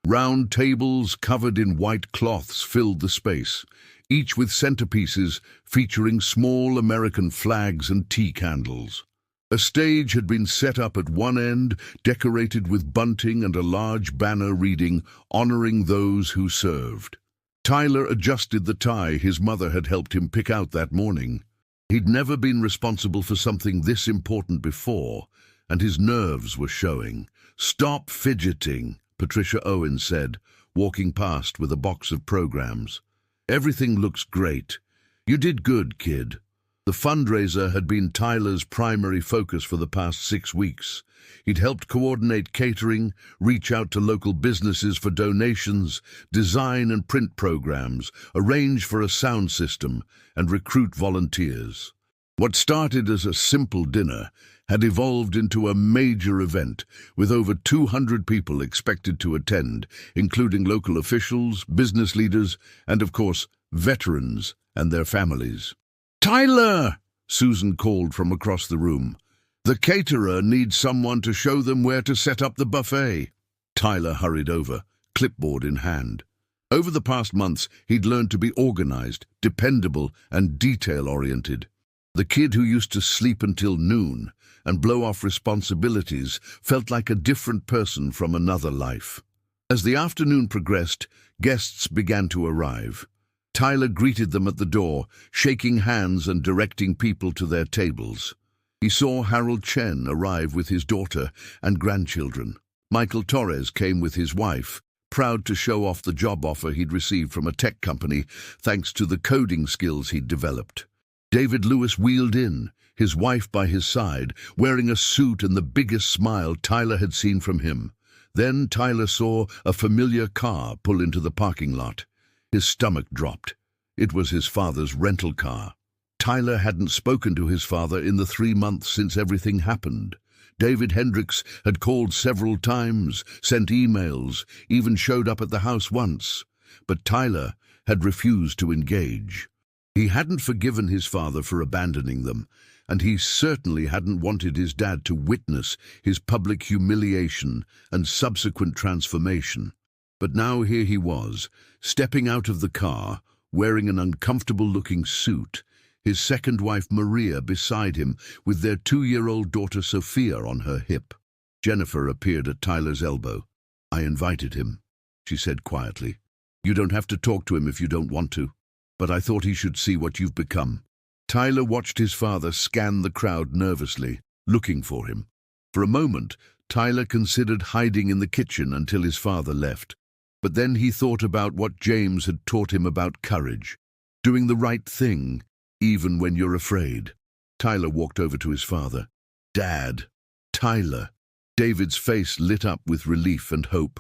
Round tables covered in white cloths filled the space, each with centerpieces featuring small American flags and tea candles. A stage had been set up at one end, decorated with bunting and a large banner reading, "Honoring Those Who Served." Tyler adjusted the tie his mother had helped him pick out that morning. He'd never been responsible for something this important before, and his nerves were showing. "Stop fidgeting," Patricia Owens said, walking past with a box of programs. "Everything looks great. You did good, kid." The fundraiser had been Tyler's primary focus for the past 6 weeks. He'd helped coordinate catering, reach out to local businesses for donations, design and print programs, arrange for a sound system, and recruit volunteers. What started as a simple dinner had evolved into a major event, with over 200 people expected to attend, including local officials, business leaders, and of course, veterans and their families. "Tyler!" Susan called from across the room. "The caterer needs someone to show them where to set up the buffet." Tyler hurried over, clipboard in hand. Over the past months, he'd learned to be organized, dependable, and detail-oriented. The kid who used to sleep until noon and blow off responsibilities felt like a different person from another life. As the afternoon progressed, guests began to arrive. Tyler greeted them at the door, shaking hands and directing people to their tables. He saw Harold Chen arrive with his daughter and grandchildren. Michael Torres came with his wife, proud to show off the job offer he'd received from a tech company thanks to the coding skills he'd developed. David Lewis wheeled in, his wife by his side, wearing a suit and the biggest smile Tyler had seen from him. Then Tyler saw a familiar car pull into the parking lot. His stomach dropped. It was his father's rental car. Tyler hadn't spoken to his father in the 3 months since everything happened. David Hendricks had called several times, sent emails, even showed up at the house once. But Tyler had refused to engage. He hadn't forgiven his father for abandoning them, and he certainly hadn't wanted his dad to witness his public humiliation and subsequent transformation. But now here he was, stepping out of the car, wearing an uncomfortable-looking suit, his second wife Maria beside him with their 2-year-old daughter Sophia on her hip. Jennifer appeared at Tyler's elbow. "I invited him," she said quietly. "You don't have to talk to him if you don't want to, but I thought he should see what you've become." Tyler watched his father scan the crowd nervously, looking for him. For a moment, Tyler considered hiding in the kitchen until his father left. But then he thought about what James had taught him about courage, doing the right thing, even when you're afraid. Tyler walked over to his father. "Dad." "Tyler." David's face lit up with relief and hope.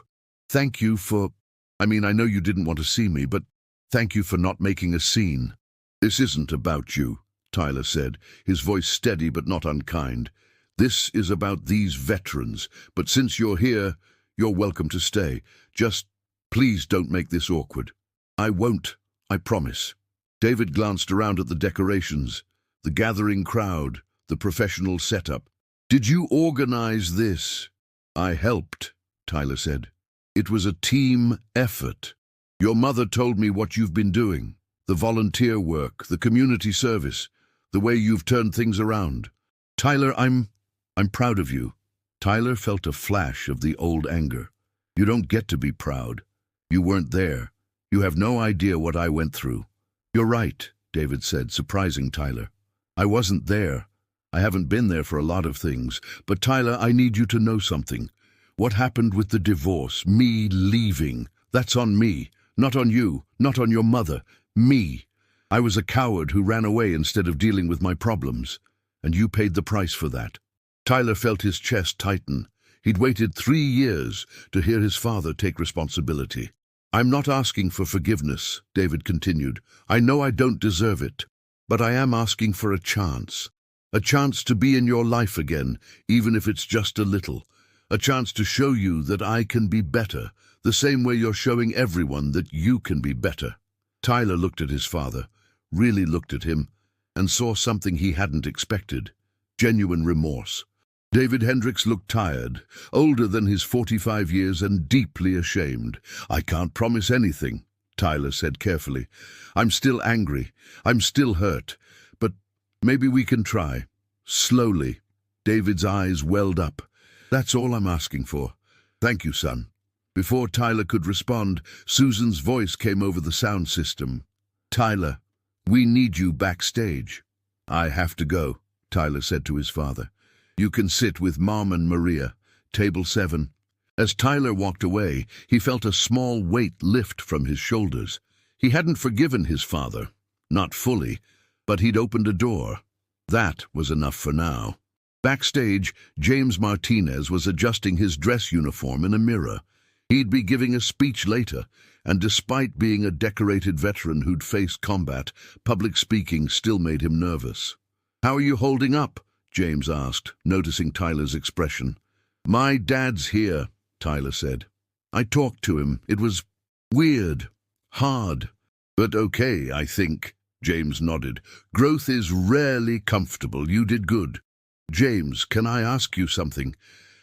"Thank you for... I know you didn't want to see me, but thank you for not making a scene." "This isn't about you," Tyler said, his voice steady but not unkind. "This is about these veterans, but since you're here, you're welcome to stay. Just please don't make this awkward." "I won't, I promise." David glanced around at the decorations, the gathering crowd, the professional setup. "Did you organize this?" "I helped," Tyler said. "It was a team effort. Your mother told me what you've been doing, the volunteer work, the community service, the way you've turned things around. Tyler, I'm proud of you." Tyler felt a flash of the old anger. "You don't get to be proud. You weren't there. You have no idea what I went through." "You're right," David said, surprising Tyler. "I wasn't there. I haven't been there for a lot of things. But Tyler, I need you to know something. What happened with the divorce, me leaving, that's on me. Not on you, not on your mother. Me. I was a coward who ran away instead of dealing with my problems. And you paid the price for that." Tyler felt his chest tighten. He'd waited 3 years to hear his father take responsibility. "I'm not asking for forgiveness," David continued. "I know I don't deserve it. But I am asking for a chance. A chance to be in your life again, even if it's just a little. A chance to show you that I can be better, the same way you're showing everyone that you can be better. Tyler looked at his father, really looked at him, and saw something he hadn't expected. Genuine remorse. David Hendricks looked tired, older than his 45 years and deeply ashamed. "I can't promise anything," Tyler said carefully. "I'm still angry. I'm still hurt. But maybe we can try." Slowly, David's eyes welled up. "That's all I'm asking for. Thank you, son." Before Tyler could respond, Susan's voice came over the sound system. "Tyler, we need you backstage." "I have to go," Tyler said to his father. "You can sit with Mom and Maria, table 7. As Tyler walked away, he felt a small weight lift from his shoulders. He hadn't forgiven his father, not fully, but he'd opened a door. That was enough for now. Backstage, James Martinez was adjusting his dress uniform in a mirror. He'd be giving a speech later, and despite being a decorated veteran who'd faced combat, public speaking still made him nervous. "How are you holding up?" James asked, noticing Tyler's expression. "My dad's here," Tyler said. "I talked to him. It was weird, hard, but okay, I think." James nodded. "Growth is rarely comfortable. You did good." "James, can I ask you something?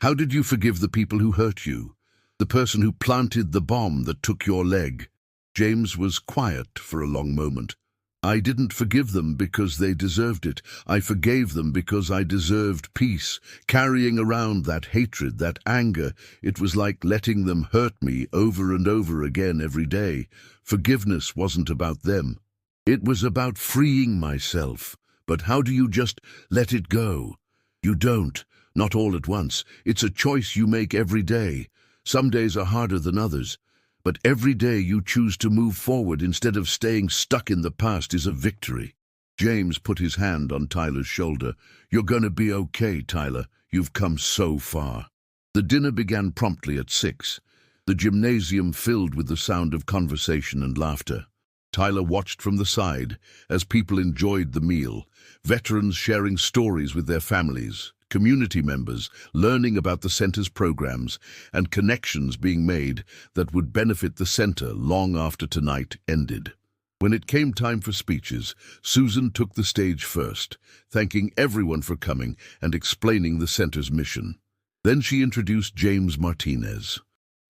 How did you forgive the people who hurt you? The person who planted the bomb that took your leg?" James was quiet for a long moment. "I didn't forgive them because they deserved it. I forgave them because I deserved peace. Carrying around that hatred, that anger, it was like letting them hurt me over and over again every day. Forgiveness wasn't about them. It was about freeing myself. But how do you just let it go? You don't, not all at once. It's a choice you make every day. Some days are harder than others. But every day you choose to move forward instead of staying stuck in the past is a victory." James put his hand on Tyler's shoulder. "You're gonna be okay, Tyler. You've come so far." The dinner began promptly at 6. The gymnasium filled with the sound of conversation and laughter. Tyler watched from the side as people enjoyed the meal, veterans sharing stories with their families, community members learning about the center's programs, and connections being made that would benefit the center long after tonight ended. When it came time for speeches, Susan took the stage first, thanking everyone for coming and explaining the center's mission. Then she introduced James Martinez.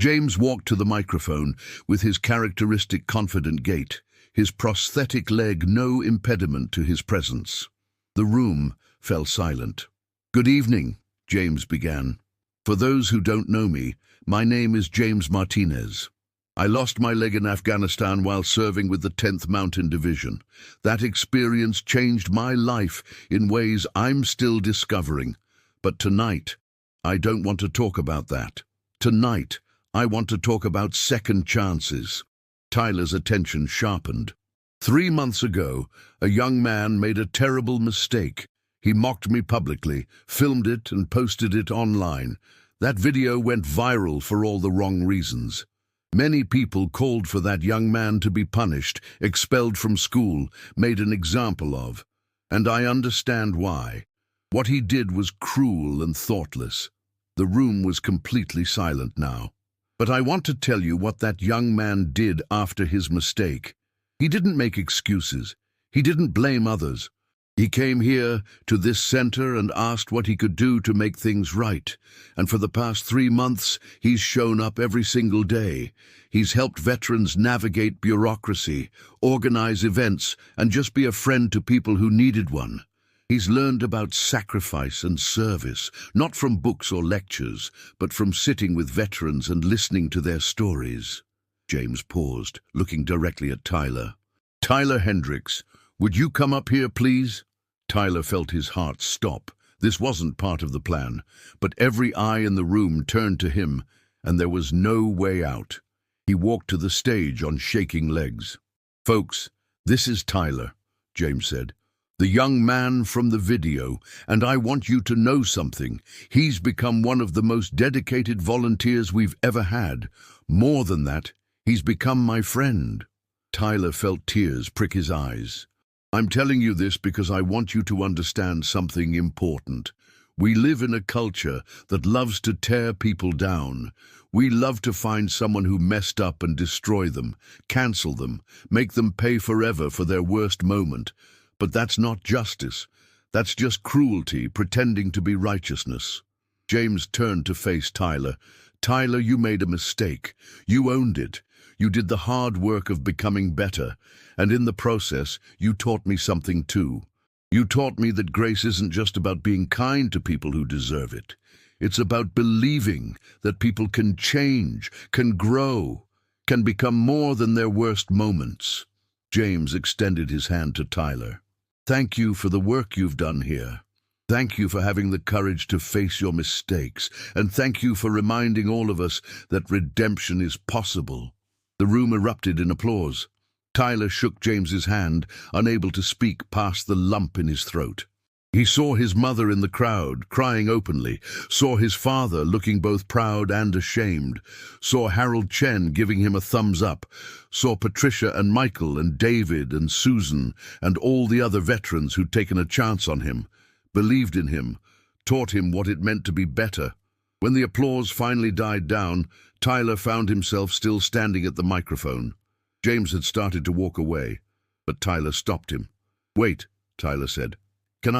James walked to the microphone with his characteristic confident gait, his prosthetic leg no impediment to his presence. The room fell silent. "Good evening," James began. "For those who don't know me, my name is James Martinez. I lost my leg in Afghanistan while serving with the 10th Mountain Division. That experience changed my life in ways I'm still discovering. But tonight, I don't want to talk about that. Tonight, I want to talk about second chances." Tyler's attention sharpened. 3 months ago, a young man made a terrible mistake. He mocked me publicly, filmed it and posted it online. That video went viral for all the wrong reasons. Many people called for that young man to be punished, expelled from school, made an example of. And I understand why. What he did was cruel and thoughtless. The room was completely silent now. But I want to tell you what that young man did after his mistake. He didn't make excuses. He didn't blame others. He came here to this center and asked what he could do to make things right. And for the past 3 months, he's shown up every single day. He's helped veterans navigate bureaucracy, organize events, and just be a friend to people who needed one. He's learned about sacrifice and service, not from books or lectures, but from sitting with veterans and listening to their stories. James paused, looking directly at Tyler. "Tyler Hendricks, would you come up here, please?" Tyler felt his heart stop. This wasn't part of the plan, but every eye in the room turned to him, and there was no way out. He walked to the stage on shaking legs. "Folks, this is Tyler," James said. "The young man from the video, and I want you to know something. He's become one of the most dedicated volunteers we've ever had. More than that, he's become my friend." Tyler felt tears prick his eyes. "I'm telling you this because I want you to understand something important. We live in a culture that loves to tear people down. We love to find someone who messed up and destroy them, cancel them, make them pay forever for their worst moment. But that's not justice. That's just cruelty pretending to be righteousness. James turned to face Tyler. Tyler, you made a mistake. You owned it. You did the hard work of becoming better. And in the process, you taught me something too. You taught me that grace isn't just about being kind to people who deserve it. It's about believing that people can change, can grow, can become more than their worst moments. James extended his hand to Tyler. Thank you for the work you've done here. Thank you for having the courage to face your mistakes. And thank you for reminding all of us that redemption is possible. The room erupted in applause. Tyler shook James's hand, unable to speak past the lump in his throat. He saw his mother in the crowd, crying openly, saw his father looking both proud and ashamed, saw Harold Chen giving him a thumbs up, saw Patricia and Michael and David and Susan and all the other veterans who'd taken a chance on him, believed in him, taught him what it meant to be better. When the applause finally died down, Tyler found himself still standing at the microphone. James had started to walk away, but Tyler stopped him. Wait, Tyler said. Can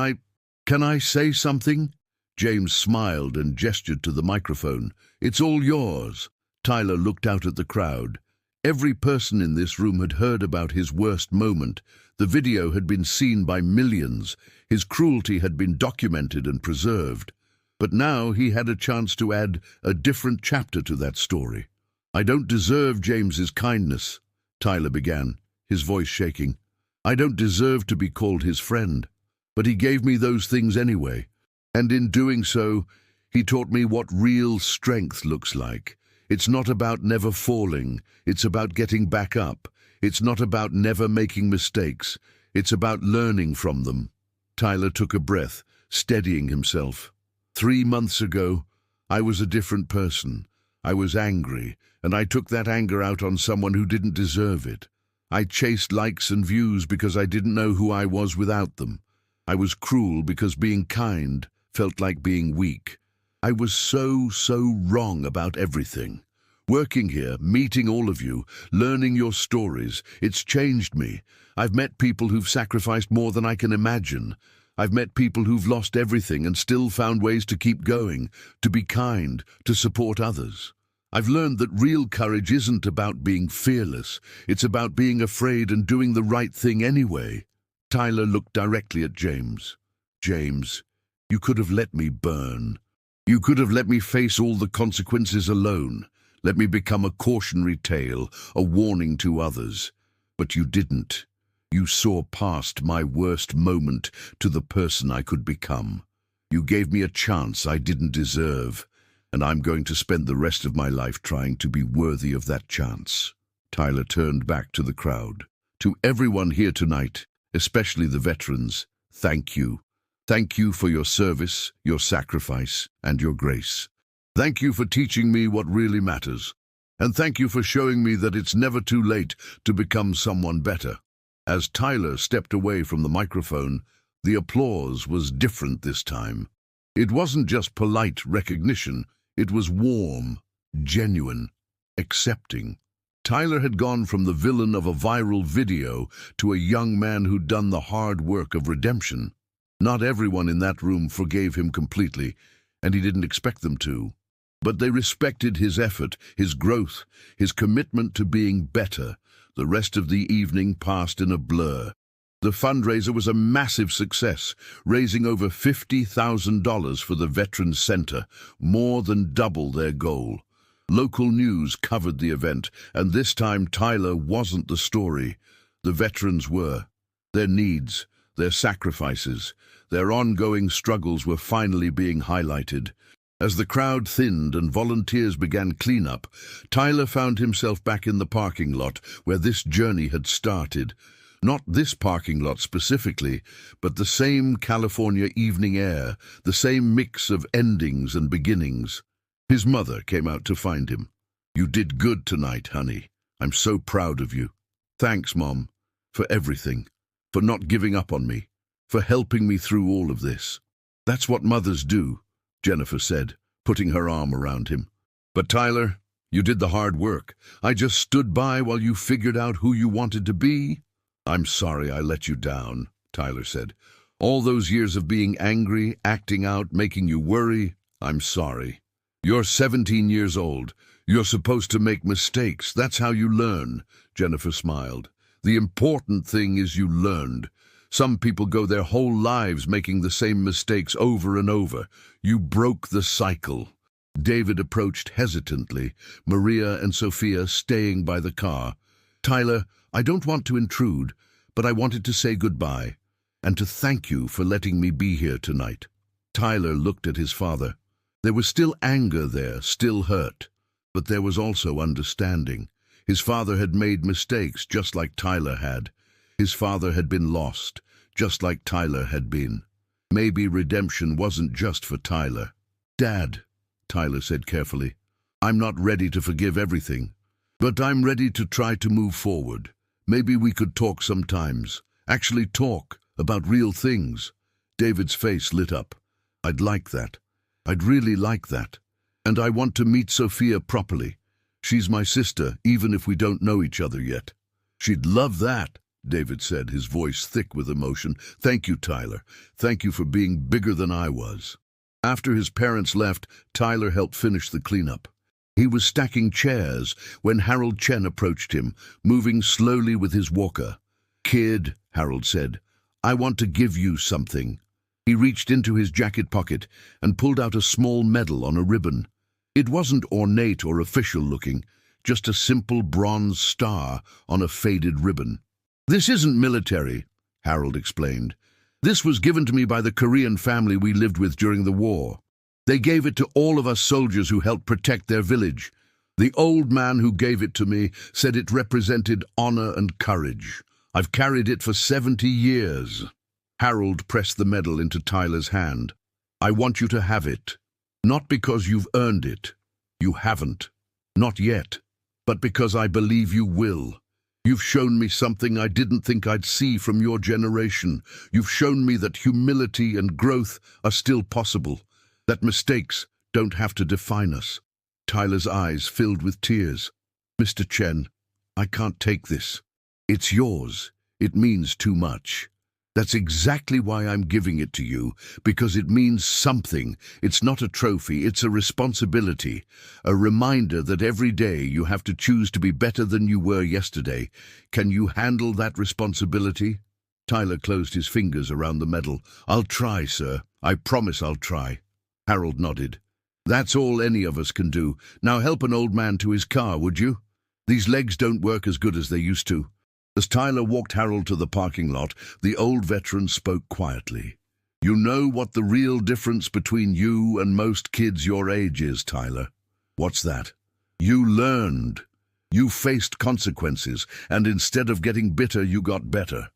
I say something? James smiled and gestured to the microphone. It's all yours. Tyler looked out at the crowd. Every person in this room had heard about his worst moment. The video had been seen by millions. His cruelty had been documented and preserved. But now he had a chance to add a different chapter to that story. I don't deserve James's kindness, Tyler began, his voice shaking. I don't deserve to be called his friend, but he gave me those things anyway. And in doing so, he taught me what real strength looks like. It's not about never falling. It's about getting back up. It's not about never making mistakes. It's about learning from them. Tyler took a breath, steadying himself. 3 months ago, I was a different person. I was angry, and I took that anger out on someone who didn't deserve it. I chased likes and views because I didn't know who I was without them. I was cruel because being kind felt like being weak. I was so wrong about everything. Working here, meeting all of you, learning your stories, it's changed me. I've met people who've sacrificed more than I can imagine. I've met people who've lost everything and still found ways to keep going, to be kind, to support others. I've learned that real courage isn't about being fearless. It's about being afraid and doing the right thing anyway. Tyler looked directly at James. James, you could have let me burn. You could have let me face all the consequences alone. Let me become a cautionary tale, a warning to others. But you didn't. You saw past my worst moment to the person I could become. You gave me a chance I didn't deserve, and I'm going to spend the rest of my life trying to be worthy of that chance. Tyler turned back to the crowd. To everyone here tonight, especially the veterans, thank you. Thank you for your service, your sacrifice, and your grace. Thank you for teaching me what really matters. And thank you for showing me that it's never too late to become someone better. As Tyler stepped away from the microphone, the applause was different this time. It wasn't just polite recognition, it was warm, genuine, accepting. Tyler had gone from the villain of a viral video to a young man who'd done the hard work of redemption. Not everyone in that room forgave him completely, and he didn't expect them to. But they respected his effort, his growth, his commitment to being better. The rest of the evening passed in a blur. The fundraiser was a massive success, raising over $50,000 for the Veterans Center, more than double their goal. Local news covered the event, and this time Tyler wasn't the story. The veterans were. Their needs, their sacrifices, their ongoing struggles were finally being highlighted. As the crowd thinned and volunteers began cleanup, Tyler found himself back in the parking lot where this journey had started. Not this parking lot specifically, but the same California evening air, the same mix of endings and beginnings. His mother came out to find him. You did good tonight, honey. I'm so proud of you. Thanks, Mom, for everything, for not giving up on me, for helping me through all of this. That's what mothers do, Jennifer said, putting her arm around him. But Tyler, you did the hard work. I just stood by while you figured out who you wanted to be. I'm sorry I let you down, Tyler said. All those years of being angry, acting out, making you worry, I'm sorry. You're 17 years old. You're supposed to make mistakes. That's how you learn, Jennifer smiled. The important thing is you learned. Some people go their whole lives making the same mistakes over and over. You broke the cycle. David approached hesitantly, Maria and Sophia staying by the car. Tyler, I don't want to intrude, but I wanted to say goodbye, and to thank you for letting me be here tonight. Tyler looked at his father. There was still anger there, still hurt, but there was also understanding. His father had made mistakes, just like Tyler had. His father had been lost, just like Tyler had been. Maybe redemption wasn't just for Tyler. Dad, Tyler said carefully, I'm not ready to forgive everything, but I'm ready to try to move forward. Maybe we could talk sometimes, actually talk about real things. David's face lit up. I'd like that. I'd really like that. And I want to meet Sophia properly. She's my sister, even if we don't know each other yet. She'd love that, David said, his voice thick with emotion. Thank you, Tyler. Thank you for being bigger than I was. After his parents left, Tyler helped finish the cleanup. He was stacking chairs when Harold Chen approached him, moving slowly with his walker. Kid, Harold said, I want to give you something. He reached into his jacket pocket and pulled out a small medal on a ribbon. It wasn't ornate or official looking, just a simple bronze star on a faded ribbon. This isn't military, Harold explained. This was given to me by the Korean family we lived with during the war. They gave it to all of us soldiers who helped protect their village. The old man who gave it to me said it represented honor and courage. I've carried it for 70 years. Harold pressed the medal into Tyler's hand. I want you to have it. Not because you've earned it. You haven't. Not yet. But because I believe you will. You've shown me something I didn't think I'd see from your generation. You've shown me that humility and growth are still possible, that mistakes don't have to define us. Tyler's eyes filled with tears. Mr. Chen, I can't take this. It's yours. It means too much. That's exactly why I'm giving it to you, because it means something. It's not a trophy, it's a responsibility, a reminder that every day you have to choose to be better than you were yesterday. Can you handle that responsibility? Tyler closed his fingers around the medal. I'll try, sir. I promise I'll try. Harold nodded. That's all any of us can do. Now help an old man to his car, would you? These legs don't work as good as they used to. As Tyler walked Harold to the parking lot, the old veteran spoke quietly. You know what the real difference between you and most kids your age is, Tyler? What's that? You learned. You faced consequences, and instead of getting bitter, you got better.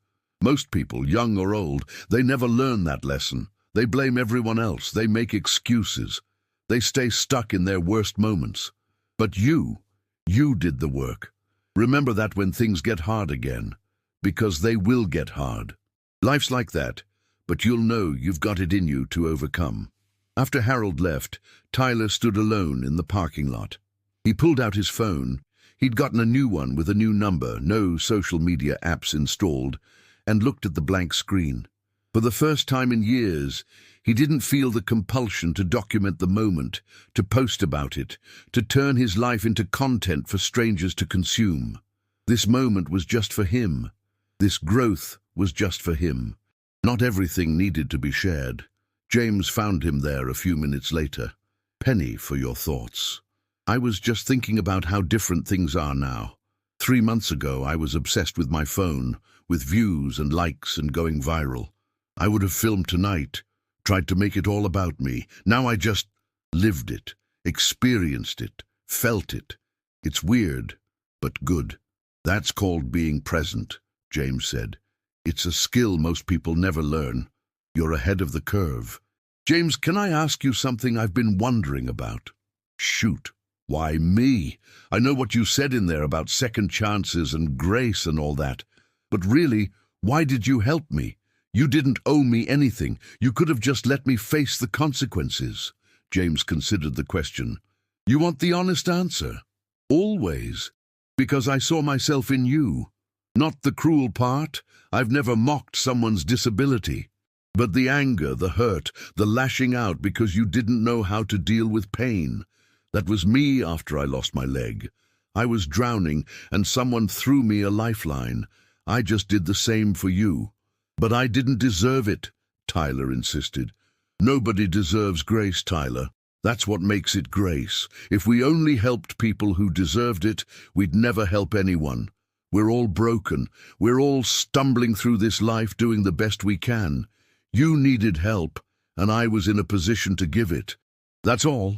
Most people, young or old, they never learn that lesson. They blame everyone else. They make excuses. They stay stuck in their worst moments. But you did the work. Remember that when things get hard again, because they will get hard. Life's like that, but you'll know you've got it in you to overcome. After Harold left, Tyler stood alone in the parking lot. He pulled out his phone. He'd gotten a new one with a new number, no social media apps installed, and looked at the blank screen. For the first time in years, he didn't feel the compulsion to document the moment, to post about it, to turn his life into content for strangers to consume. This moment was just for him. This growth was just for him. Not everything needed to be shared. James found him there a few minutes later. Penny, for your thoughts. I was just thinking about how different things are now. 3 months ago, I was obsessed with my phone, with views and likes and going viral. I would have filmed tonight, tried to make it all about me. Now I just lived it, experienced it, felt it. It's weird, but good. That's called being present, James said. It's a skill most people never learn. You're ahead of the curve. James, can I ask you something I've been wondering about? Shoot. Why me? I know what you said in there about second chances and grace and all that. But really, why did you help me? You didn't owe me anything. You could have just let me face the consequences. James considered the question. You want the honest answer? Always. Because I saw myself in you. Not the cruel part. I've never mocked someone's disability. But the anger, the hurt, the lashing out because you didn't know how to deal with pain. That was me after I lost my leg. I was drowning and someone threw me a lifeline. I just did the same for you. But I didn't deserve it, Tyler insisted. Nobody deserves grace, Tyler. That's what makes it grace. If we only helped people who deserved it, we'd never help anyone. We're all broken. We're all stumbling through this life doing the best we can. You needed help, and I was in a position to give it. That's all.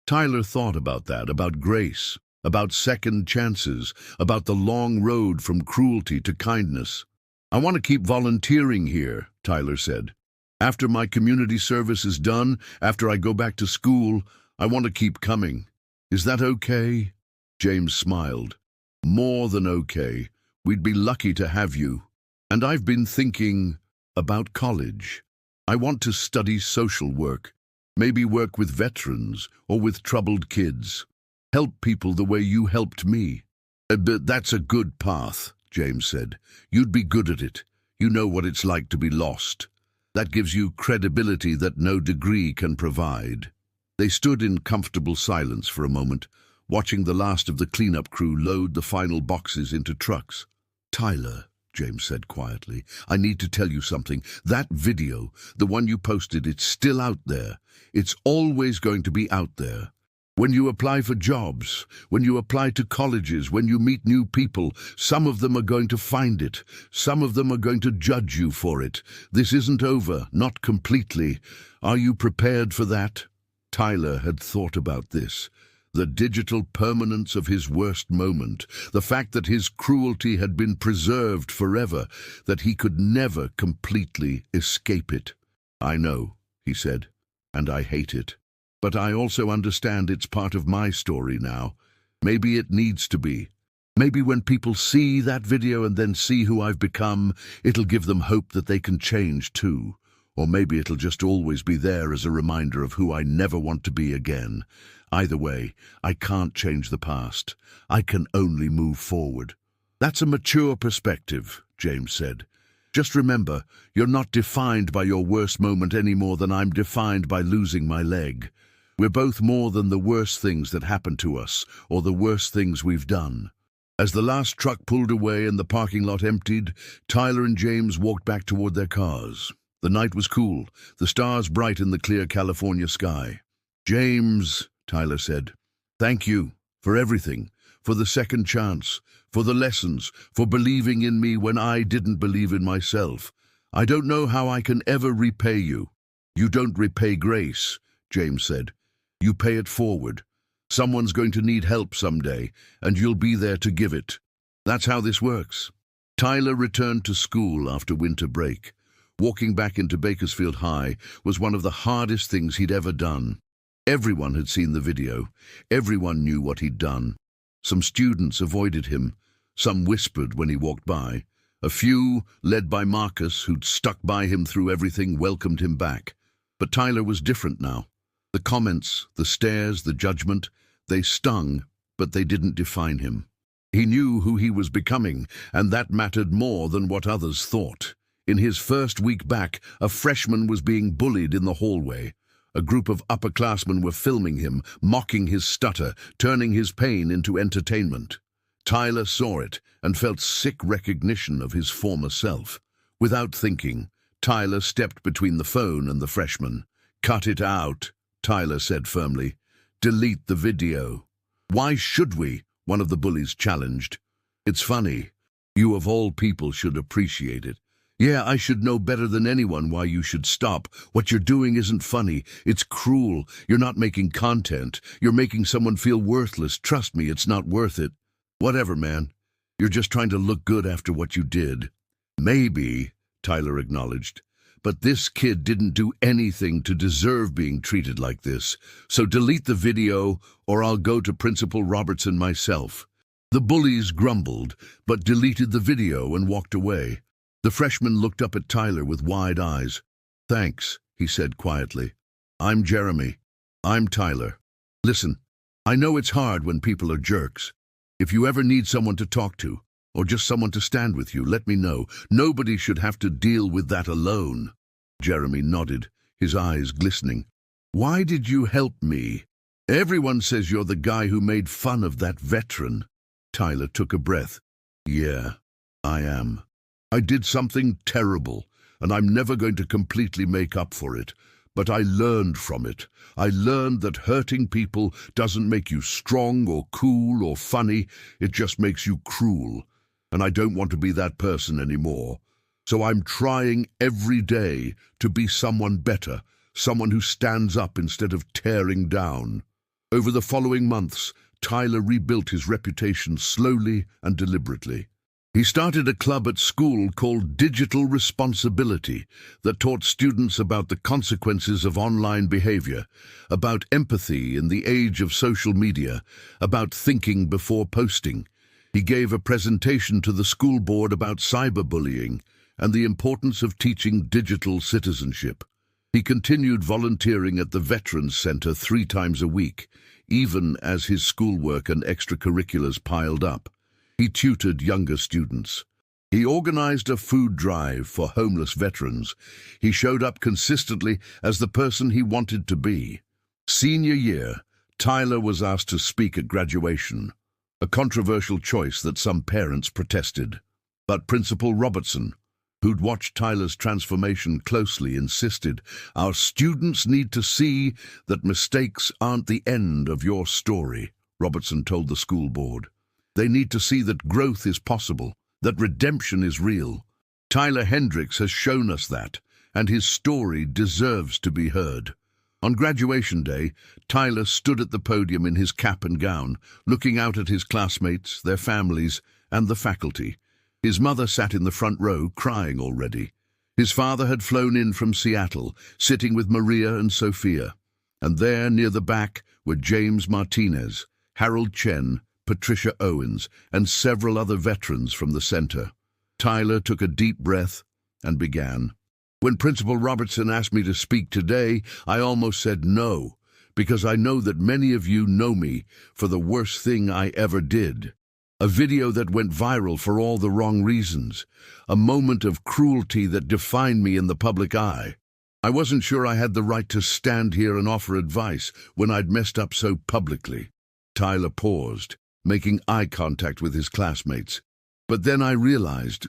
Tyler thought about that, about grace, about second chances, about the long road from cruelty to kindness. I want to keep volunteering here, Tyler said. After my community service is done, after I go back to school, I want to keep coming. Is that okay? James smiled. More than okay. We'd be lucky to have you. And I've been thinking about college. I want to study social work. Maybe work with veterans or with troubled kids. Help people the way you helped me. But that's a good path, James said. You'd be good at it. You know what it's like to be lost. That gives you credibility that no degree can provide. They stood in comfortable silence for a moment, watching the last of the cleanup crew load the final boxes into trucks. Tyler, James said quietly, I need to tell you something. That video, the one you posted, it's still out there. It's always going to be out there. When you apply for jobs, when you apply to colleges, when you meet new people, some of them are going to find it. Some of them are going to judge you for it. This isn't over, not completely. Are you prepared for that? Tyler had thought about this. The digital permanence of his worst moment, the fact that his cruelty had been preserved forever, that he could never completely escape it. I know, he said, and I hate it. But I also understand it's part of my story now. Maybe it needs to be. Maybe when people see that video and then see who I've become, it'll give them hope that they can change too. Or maybe it'll just always be there as a reminder of who I never want to be again. Either way, I can't change the past. I can only move forward. That's a mature perspective, James said. Just remember, you're not defined by your worst moment any more than I'm defined by losing my leg. We're both more than the worst things that happened to us, or the worst things we've done. As the last truck pulled away and the parking lot emptied, Tyler and James walked back toward their cars. The night was cool, the stars bright in the clear California sky. James, Tyler said, thank you for everything, for the second chance, for the lessons, for believing in me when I didn't believe in myself. I don't know how I can ever repay you. You don't repay grace, James said. You pay it forward. Someone's going to need help someday, and you'll be there to give it. That's how this works. Tyler returned to school after winter break. Walking back into Bakersfield High was one of the hardest things he'd ever done. Everyone had seen the video. Everyone knew what he'd done. Some students avoided him. Some whispered when he walked by. A few, led by Marcus, who'd stuck by him through everything, welcomed him back. But Tyler was different now. The comments, the stares, the judgment, they stung, but they didn't define him. He knew who he was becoming, and that mattered more than what others thought. In his first week back, a freshman was being bullied in the hallway. A group of upperclassmen were filming him, mocking his stutter, turning his pain into entertainment. Tyler saw it and felt sick recognition of his former self. Without thinking, Tyler stepped between the phone and the freshman. Cut it out, Tyler said firmly. Delete the video. Why should we? One of the bullies challenged. It's funny. You of all people should appreciate it. Yeah, I should know better than anyone why you should stop. What you're doing isn't funny. It's cruel. You're not making content. You're making someone feel worthless. Trust me, it's not worth it. Whatever, man. You're just trying to look good after what you did. Maybe, Tyler acknowledged. But this kid didn't do anything to deserve being treated like this. So delete the video, or I'll go to Principal Robertson myself. The bullies grumbled, but deleted the video and walked away. The freshman looked up at Tyler with wide eyes. "Thanks," he said quietly. "I'm Jeremy. I'm Tyler. Listen, I know it's hard when people are jerks. If you ever need someone to talk to, or just someone to stand with you, let me know. Nobody should have to deal with that alone." Jeremy nodded, his eyes glistening. "Why did you help me? Everyone says you're the guy who made fun of that veteran." Tyler took a breath. "Yeah, I am. I did something terrible, and I'm never going to completely make up for it. But I learned from it. I learned that hurting people doesn't make you strong or cool or funny. It just makes you cruel. And I don't want to be that person anymore. So I'm trying every day to be someone better, someone who stands up instead of tearing down." Over the following months, Tyler rebuilt his reputation slowly and deliberately. He started a club at school called Digital Responsibility that taught students about the consequences of online behavior, about empathy in the age of social media, about thinking before posting. He gave a presentation to the school board about cyberbullying and the importance of teaching digital citizenship. He continued volunteering at the Veterans Center 3 times a week, even as his schoolwork and extracurriculars piled up. He tutored younger students. He organized a food drive for homeless veterans. He showed up consistently as the person he wanted to be. Senior year, Tyler was asked to speak at graduation, a controversial choice that some parents protested. But Principal Robertson, who'd watched Tyler's transformation closely, insisted, "Our students need to see that mistakes aren't the end of your story," Robertson told the school board. "They need to see that growth is possible, that redemption is real. Tyler Hendricks has shown us that, and his story deserves to be heard." On graduation day, Tyler stood at the podium in his cap and gown, looking out at his classmates, their families, and the faculty. His mother sat in the front row, crying already. His father had flown in from Seattle, sitting with Maria and Sophia. And there, near the back, were James Martinez, Harold Chen, Patricia Owens, and several other veterans from the center. Tyler took a deep breath and began. "When Principal Robertson asked me to speak today, I almost said no, because I know that many of you know me for the worst thing I ever did. A video that went viral for all the wrong reasons. A moment of cruelty that defined me in the public eye. I wasn't sure I had the right to stand here and offer advice when I'd messed up so publicly." Tyler paused, making eye contact with his classmates. "But then I realized,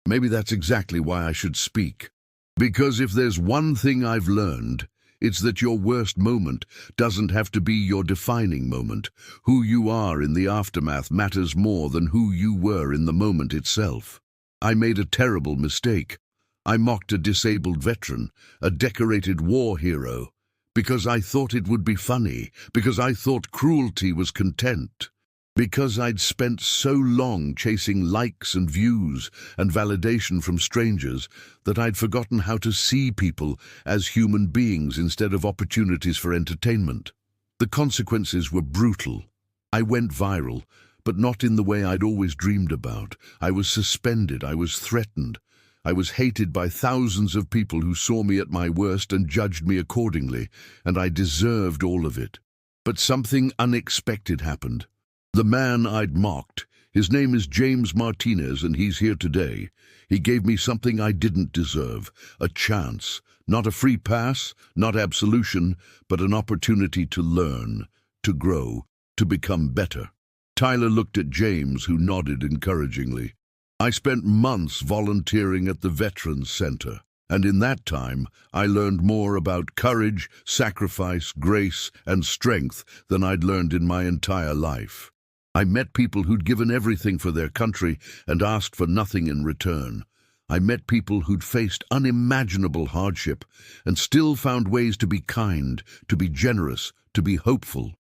maybe that's exactly why I should speak. Because if there's one thing I've learned, it's that your worst moment doesn't have to be your defining moment. Who you are in the aftermath matters more than who you were in the moment itself. I made a terrible mistake. I mocked a disabled veteran, a decorated war hero, because I thought it would be funny, because I thought cruelty was content. Because I'd spent so long chasing likes and views and validation from strangers that I'd forgotten how to see people as human beings instead of opportunities for entertainment. The consequences were brutal. I went viral, but not in the way I'd always dreamed about. I was suspended, I was threatened. I was hated by thousands of people who saw me at my worst and judged me accordingly, and I deserved all of it. But something unexpected happened. The man I'd mocked, his name is James Martinez, and he's here today. He gave me something I didn't deserve, a chance, not a free pass, not absolution, but an opportunity to learn, to grow, to become better. Tyler looked at James, who nodded encouragingly. "I spent months volunteering at the Veterans Center, and in that time I learned more about courage, sacrifice, grace, and strength than I'd learned in my entire life. I met people who'd given everything for their country and asked for nothing in return. I met people who'd faced unimaginable hardship and still found ways to be kind, to be generous, to be hopeful.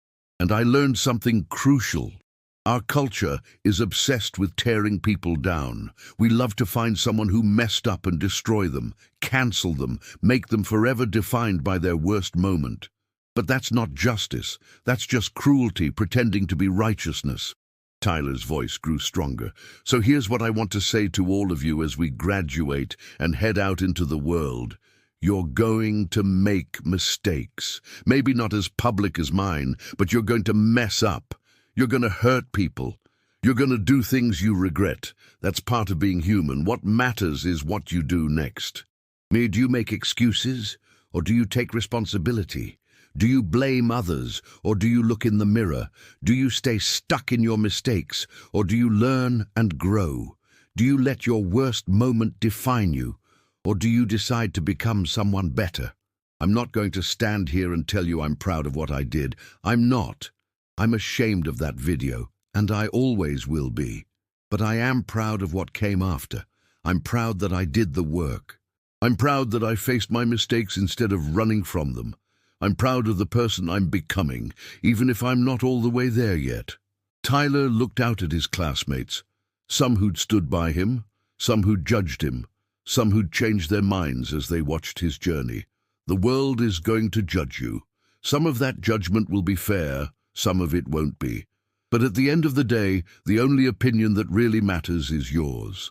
And I learned something crucial. Our culture is obsessed with tearing people down. We love to find someone who messed up and destroy them, cancel them, make them forever defined by their worst moment. But that's not justice. That's just cruelty pretending to be righteousness. Tyler's voice grew stronger. So here's what I want to say to all of you as we graduate and head out into the world. You're going to make mistakes. Maybe not as public as mine, but you're going to mess up. You're going to hurt people. You're going to do things you regret. That's part of being human. What matters is what you do next. Do you make excuses, or do you take responsibility? Do you blame others, or do you look in the mirror? Do you stay stuck in your mistakes, or do you learn and grow? Do you let your worst moment define you, or do you decide to become someone better? I'm not going to stand here and tell you I'm proud of what I did. I'm not. I'm ashamed of that video, and I always will be. But I am proud of what came after. I'm proud that I did the work. I'm proud that I faced my mistakes instead of running from them. I'm proud of the person I'm becoming, even if I'm not all the way there yet. Tyler looked out at his classmates, some who'd stood by him, some who'd judged him, some who'd changed their minds as they watched his journey. The world is going to judge you. Some of that judgment will be fair, some of it won't be. But at the end of the day, the only opinion that really matters is yours.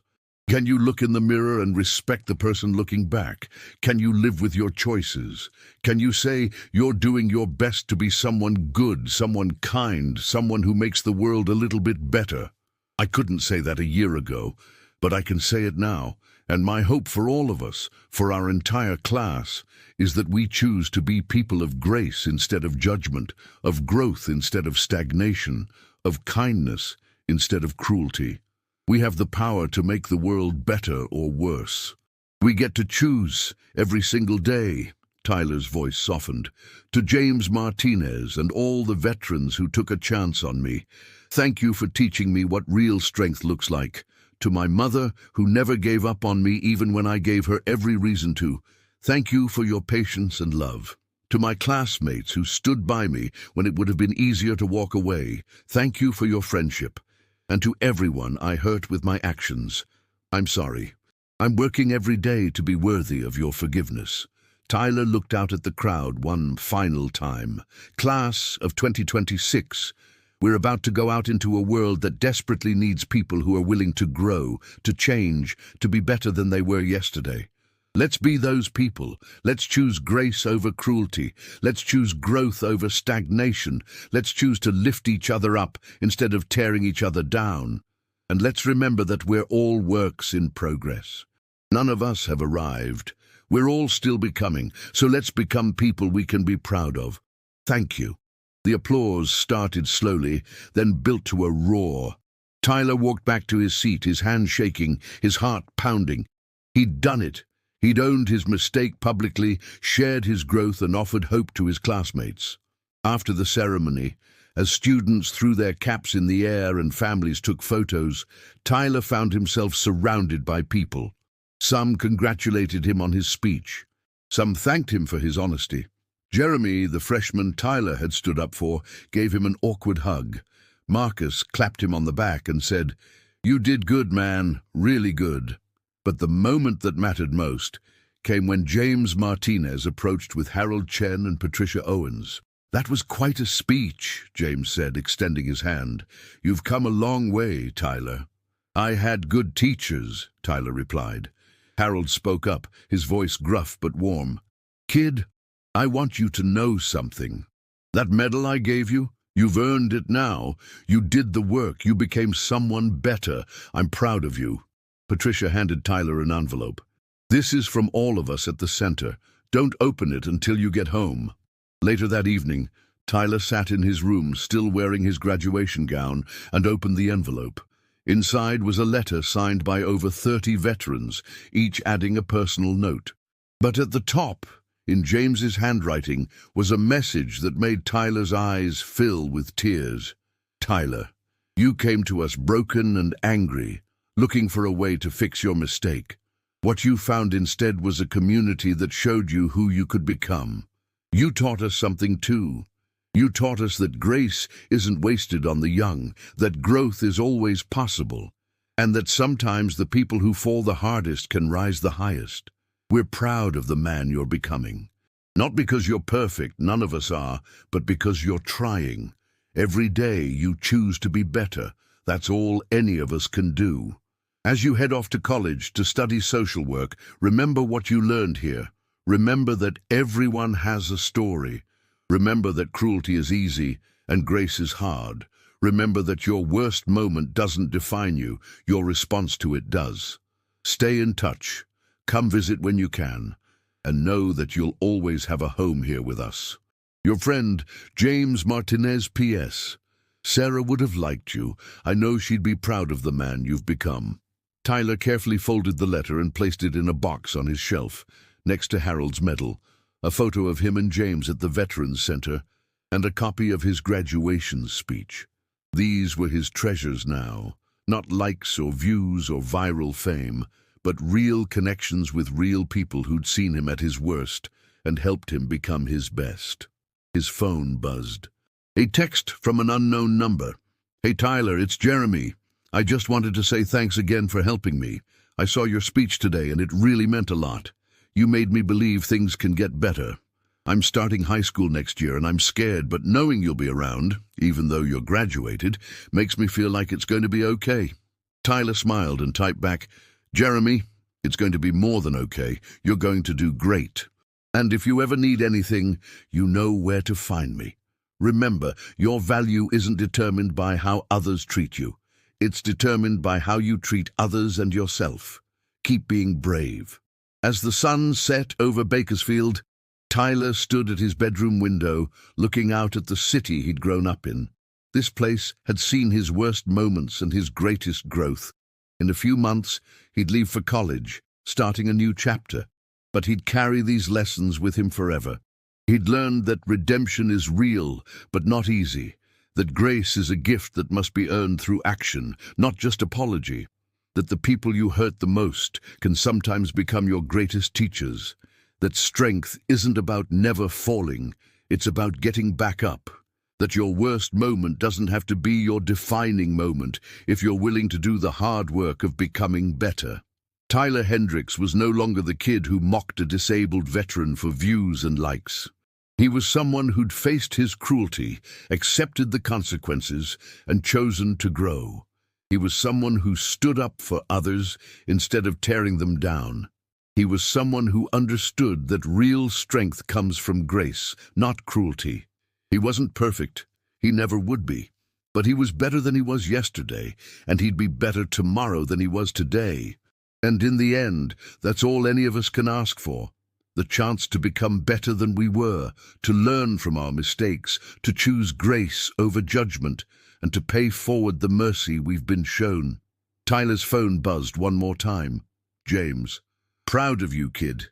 Can you look in the mirror and respect the person looking back? Can you live with your choices? Can you say you're doing your best to be someone good, someone kind, someone who makes the world a little bit better? I couldn't say that a year ago, but I can say it now. And my hope for all of us, for our entire class, is that we choose to be people of grace instead of judgment, of growth instead of stagnation, of kindness instead of cruelty. We have the power to make the world better or worse. We get to choose every single day. Tyler's voice softened. To James Martinez and all the veterans who took a chance on me, thank you for teaching me what real strength looks like. To my mother, who never gave up on me even when I gave her every reason to, thank you for your patience and love. To my classmates who stood by me when it would have been easier to walk away, thank you for your friendship. And to everyone I hurt with my actions, I'm sorry. I'm working every day to be worthy of your forgiveness. Tyler looked out at the crowd one final time. Class of 2026, we're about to go out into a world that desperately needs people who are willing to grow, to change, to be better than they were yesterday. Let's be those people. Let's choose grace over cruelty. Let's choose growth over stagnation. Let's choose to lift each other up instead of tearing each other down. And let's remember that we're all works in progress. None of us have arrived. We're all still becoming, so let's become people we can be proud of. Thank you. The applause started slowly, then built to a roar. Tyler walked back to his seat, his hands shaking, his heart pounding. He'd done it. He'd owned his mistake publicly, shared his growth, and offered hope to his classmates. After the ceremony, as students threw their caps in the air and families took photos, Tyler found himself surrounded by people. Some congratulated him on his speech. Some thanked him for his honesty. Jeremy, the freshman Tyler had stood up for, gave him an awkward hug. Marcus clapped him on the back and said, "You did good, man, really good." But the moment that mattered most came when James Martinez approached with Harold Chen and Patricia Owens. "That was quite a speech," James said, extending his hand. "You've come a long way, Tyler." "I had good teachers," Tyler replied. Harold spoke up, his voice gruff but warm. "Kid, I want you to know something. That medal I gave you, you've earned it now. You did the work. You became someone better. I'm proud of you." Patricia handed Tyler an envelope. "This is from all of us at the center. Don't open it until you get home." Later that evening, Tyler sat in his room, still wearing his graduation gown, and opened the envelope. Inside was a letter signed by over 30 veterans, each adding a personal note. But at the top, in James's handwriting, was a message that made Tyler's eyes fill with tears. "Tyler, you came to us broken and angry, looking for a way to fix your mistake. What you found instead was a community that showed you who you could become. You taught us something too. You taught us that grace isn't wasted on the young, that growth is always possible, and that sometimes the people who fall the hardest can rise the highest. We're proud of the man you're becoming. Not because you're perfect, none of us are, but because you're trying. Every day you choose to be better. That's all any of us can do. As you head off to college to study social work, remember what you learned here. Remember that everyone has a story. Remember that cruelty is easy and grace is hard. Remember that your worst moment doesn't define you, your response to it does. Stay in touch, come visit when you can, and know that you'll always have a home here with us. Your friend, James Martinez, P.S. Sarah would have liked you. I know she'd be proud of the man you've become. Tyler carefully folded the letter and placed it in a box on his shelf, next to Harold's medal, a photo of him and James at the Veterans Center, and a copy of his graduation speech. These were his treasures now, not likes or views or viral fame, but real connections with real people who'd seen him at his worst and helped him become his best. His phone buzzed. A text from an unknown number. Hey Tyler, it's Jeremy. I just wanted to say thanks again for helping me. I saw your speech today and it really meant a lot. You made me believe things can get better. I'm starting high school next year and I'm scared, but knowing you'll be around, even though you're graduated, makes me feel like it's going to be okay. Tyler smiled and typed back, Jeremy, it's going to be more than okay. You're going to do great. And if you ever need anything, you know where to find me. Remember, your value isn't determined by how others treat you. It's determined by how you treat others and yourself. Keep being brave. As the sun set over Bakersfield, Tyler stood at his bedroom window, looking out at the city he'd grown up in. This place had seen his worst moments and his greatest growth. In a few months, he'd leave for college, starting a new chapter. But he'd carry these lessons with him forever. He'd learned that redemption is real, but not easy. That grace is a gift that must be earned through action, not just apology. That the people you hurt the most can sometimes become your greatest teachers. That strength isn't about never falling, it's about getting back up. That your worst moment doesn't have to be your defining moment if you're willing to do the hard work of becoming better. Tyler Hendricks was no longer the kid who mocked a disabled veteran for views and likes. He was someone who'd faced his cruelty, accepted the consequences, and chosen to grow. He was someone who stood up for others instead of tearing them down. He was someone who understood that real strength comes from grace, not cruelty. He wasn't perfect. He never would be. But he was better than he was yesterday, and he'd be better tomorrow than he was today. And in the end, that's all any of us can ask for. The chance to become better than we were, to learn from our mistakes, to choose grace over judgment, and to pay forward the mercy we've been shown. Tyler's phone buzzed one more time. James. Proud of you, kid.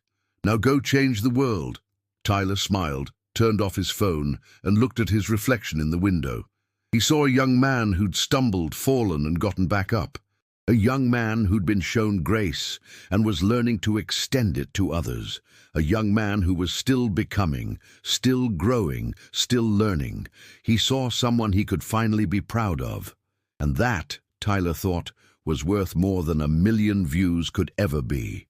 Now go change the world. Tyler smiled, turned off his phone, and looked at his reflection in the window. He saw a young man who'd stumbled, fallen, and gotten back up. A young man who'd been shown grace and was learning to extend it to others. A young man who was still becoming, still growing, still learning. He saw someone he could finally be proud of. And that, Tyler thought, was worth more than 1 million views could ever be.